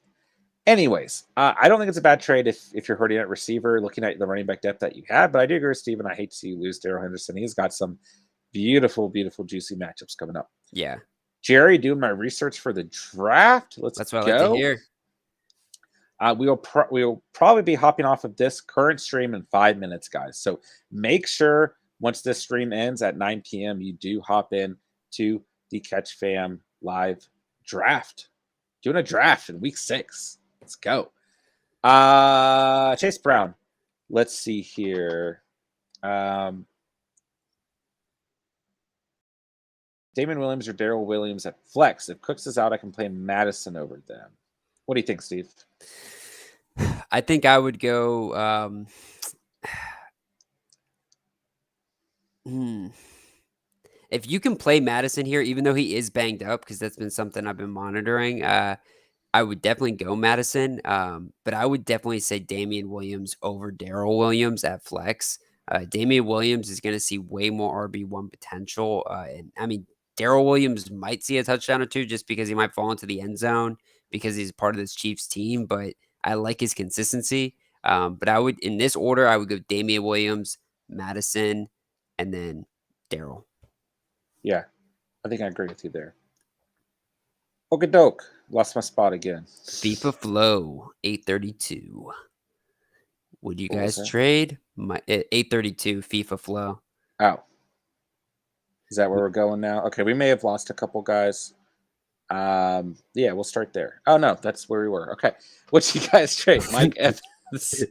S1: Anyways, I don't think it's a bad trade if you're hurting at receiver, looking at the running back depth that you have. But I do agree with Steven. I hate to see you lose Darrell Henderson. He's got some beautiful, beautiful, juicy matchups coming up.
S2: Yeah.
S1: Jerry, doing my research for the draft.
S2: That's what I like to
S1: go.
S2: hear.
S1: We will probably be hopping off of this current stream in 5 minutes, guys. So make sure once this stream ends at 9 p.m., you do hop in to the Catch Fam live draft. Doing a draft in week 6. Let's go. Chase Brown. Let's see here. Damon Williams or Darrell Williams at flex. If Cooks is out, I can play Madison over them. What do you think, Steve?
S2: I think I would go. If you can play Madison here, even though he is banged up, because that's been something I've been monitoring, I would definitely go Madison. But I would definitely say Damian Williams over Darrell Williams at flex. Damian Williams is going to see way more RB1 potential. And I mean, Darrell Williams might see a touchdown or two just because he might fall into the end zone because he's part of this Chiefs team. But I like his consistency. But I would, in this order, I would go Damian Williams, Madison, and then Darrell.
S1: Yeah, I think I agree with you there. Okadoke. Lost my spot again.
S2: FIFA Flow, 832. Would you guys trade? 832 FIFA Flow.
S1: Oh. Is that where we're going now? Okay, we may have lost a couple guys. Yeah, we'll start there. Oh, no, that's where we were. Okay. What you guys trade? Mike Evans.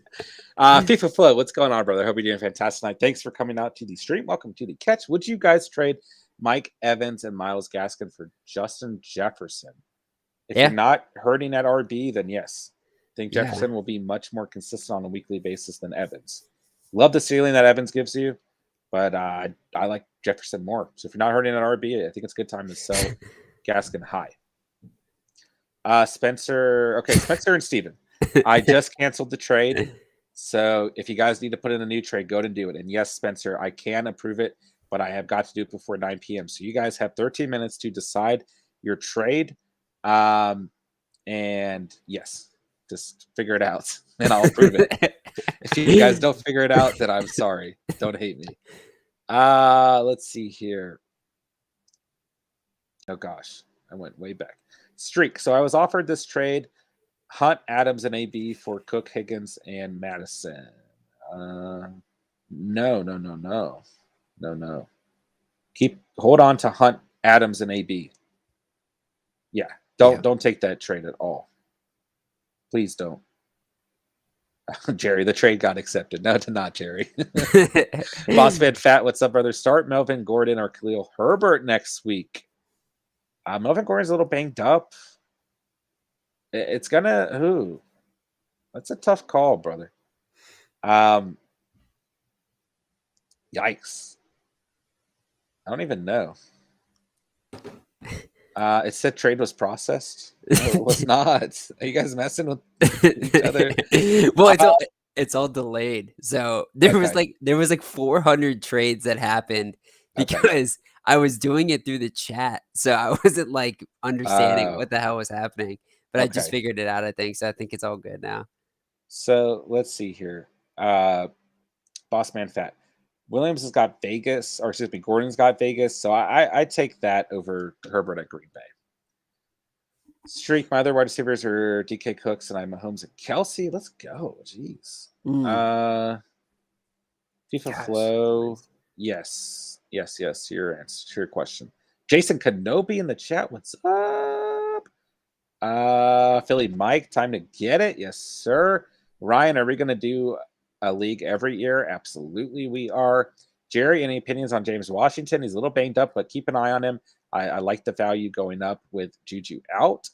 S1: FIFA Flow, what's going on, brother? Hope you're doing fantastic tonight. Thanks for coming out to the stream. Welcome to the catch. Would you guys trade Mike Evans and Myles Gaskin for Justin Jefferson? If you're not hurting at RB, then yes. I think Jefferson will be much more consistent on a weekly basis than Evans. Love the ceiling that Evans gives you, but I like Jefferson more. So if you're not hurting at RB, I think it's a good time to sell Gaskin high. Spencer and Steven. I just canceled the trade. So if you guys need to put in a new trade, go and do it. And yes, Spencer, I can approve it, but I have got to do it before 9 p.m. So you guys have 13 minutes to decide your trade. And yes, just figure it out and I'll approve it. If you guys don't figure it out, then I'm sorry. Don't hate me. Let's see here. Oh gosh, I went way back. Streak. So I was offered this trade: Hunt, Adams, and AB for Cook, Higgins, and Madison. No. Hold on to Hunt, Adams, and AB. Yeah. Don't take that trade at all. Please don't. Jerry, the trade got accepted. No, to not Jerry. Boss Van Fat, what's up, brother? Start Melvin Gordon or Khalil Herbert next week. Melvin Gordon's a little banged up. It's gonna who? That's a tough call, brother. Yikes. I don't even know. It said trade was processed. No, it was not. Are you guys messing with each other?
S2: Well, it's all delayed. So there was like 400 trades that happened because I was doing it through the chat. So I wasn't like understanding what the hell was happening. But I just figured it out, I think. So I think it's all good now.
S1: So let's see here. Boss Man Fat. Williams has got Vegas, or excuse me, Gordon's got Vegas. So I take that over Herbert at Green Bay. Streak, my other wide receivers are DK Cooks, and I'm Mahomes and Kelsey. Let's go. Jeez. FIFA Flow. Yes. Your answer to your question. Jason Kenobi in the chat. What's up? Philly Mike, time to get it. Yes, sir. Ryan, are we going to do a league every year? Absolutely, we are. Jerry, any opinions on James Washington? He's a little banged up, but keep an eye on him. I like the value going up with Juju out.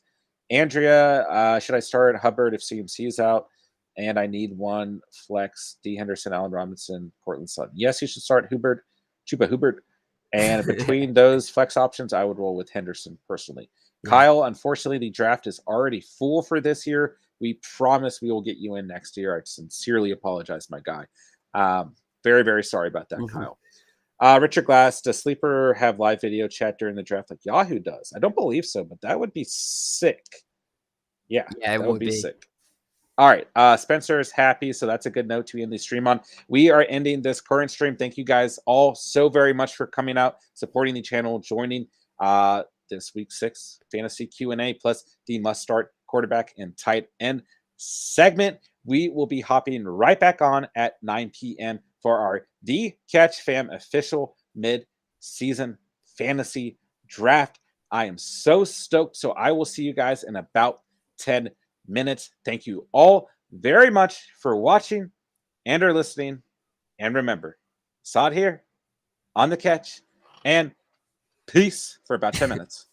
S1: Andrea, should I start Hubbard if CMC is out? And I need one flex: D. Henderson, Allen Robinson, Cortland Sutton. Yes, you should start Chuba Hubbard. And between those flex options, I would roll with Henderson personally. Yeah. Kyle, unfortunately, the draft is already full for this year. We promise we will get you in next year. I sincerely apologize, my guy. Very, very sorry about that, Kyle. Richard Glass, does Sleeper have live video chat during the draft like Yahoo does? I don't believe so, but that would be sick. Yeah, that would be sick. All right. Spencer is happy, so that's a good note to end the stream on. We are ending this current stream. Thank you guys all so very much for coming out, supporting the channel, joining. this week 6 fantasy Q&A plus the must start quarterback and tight end segment. We will be hopping right back on at 9 p.m. for our The Catch Fam official mid-season fantasy draft. I am so stoked. So I will see you guys in about 10 minutes. Thank you all very much for watching and or listening. And remember, saw it here on The Catch, and peace for about 10 minutes.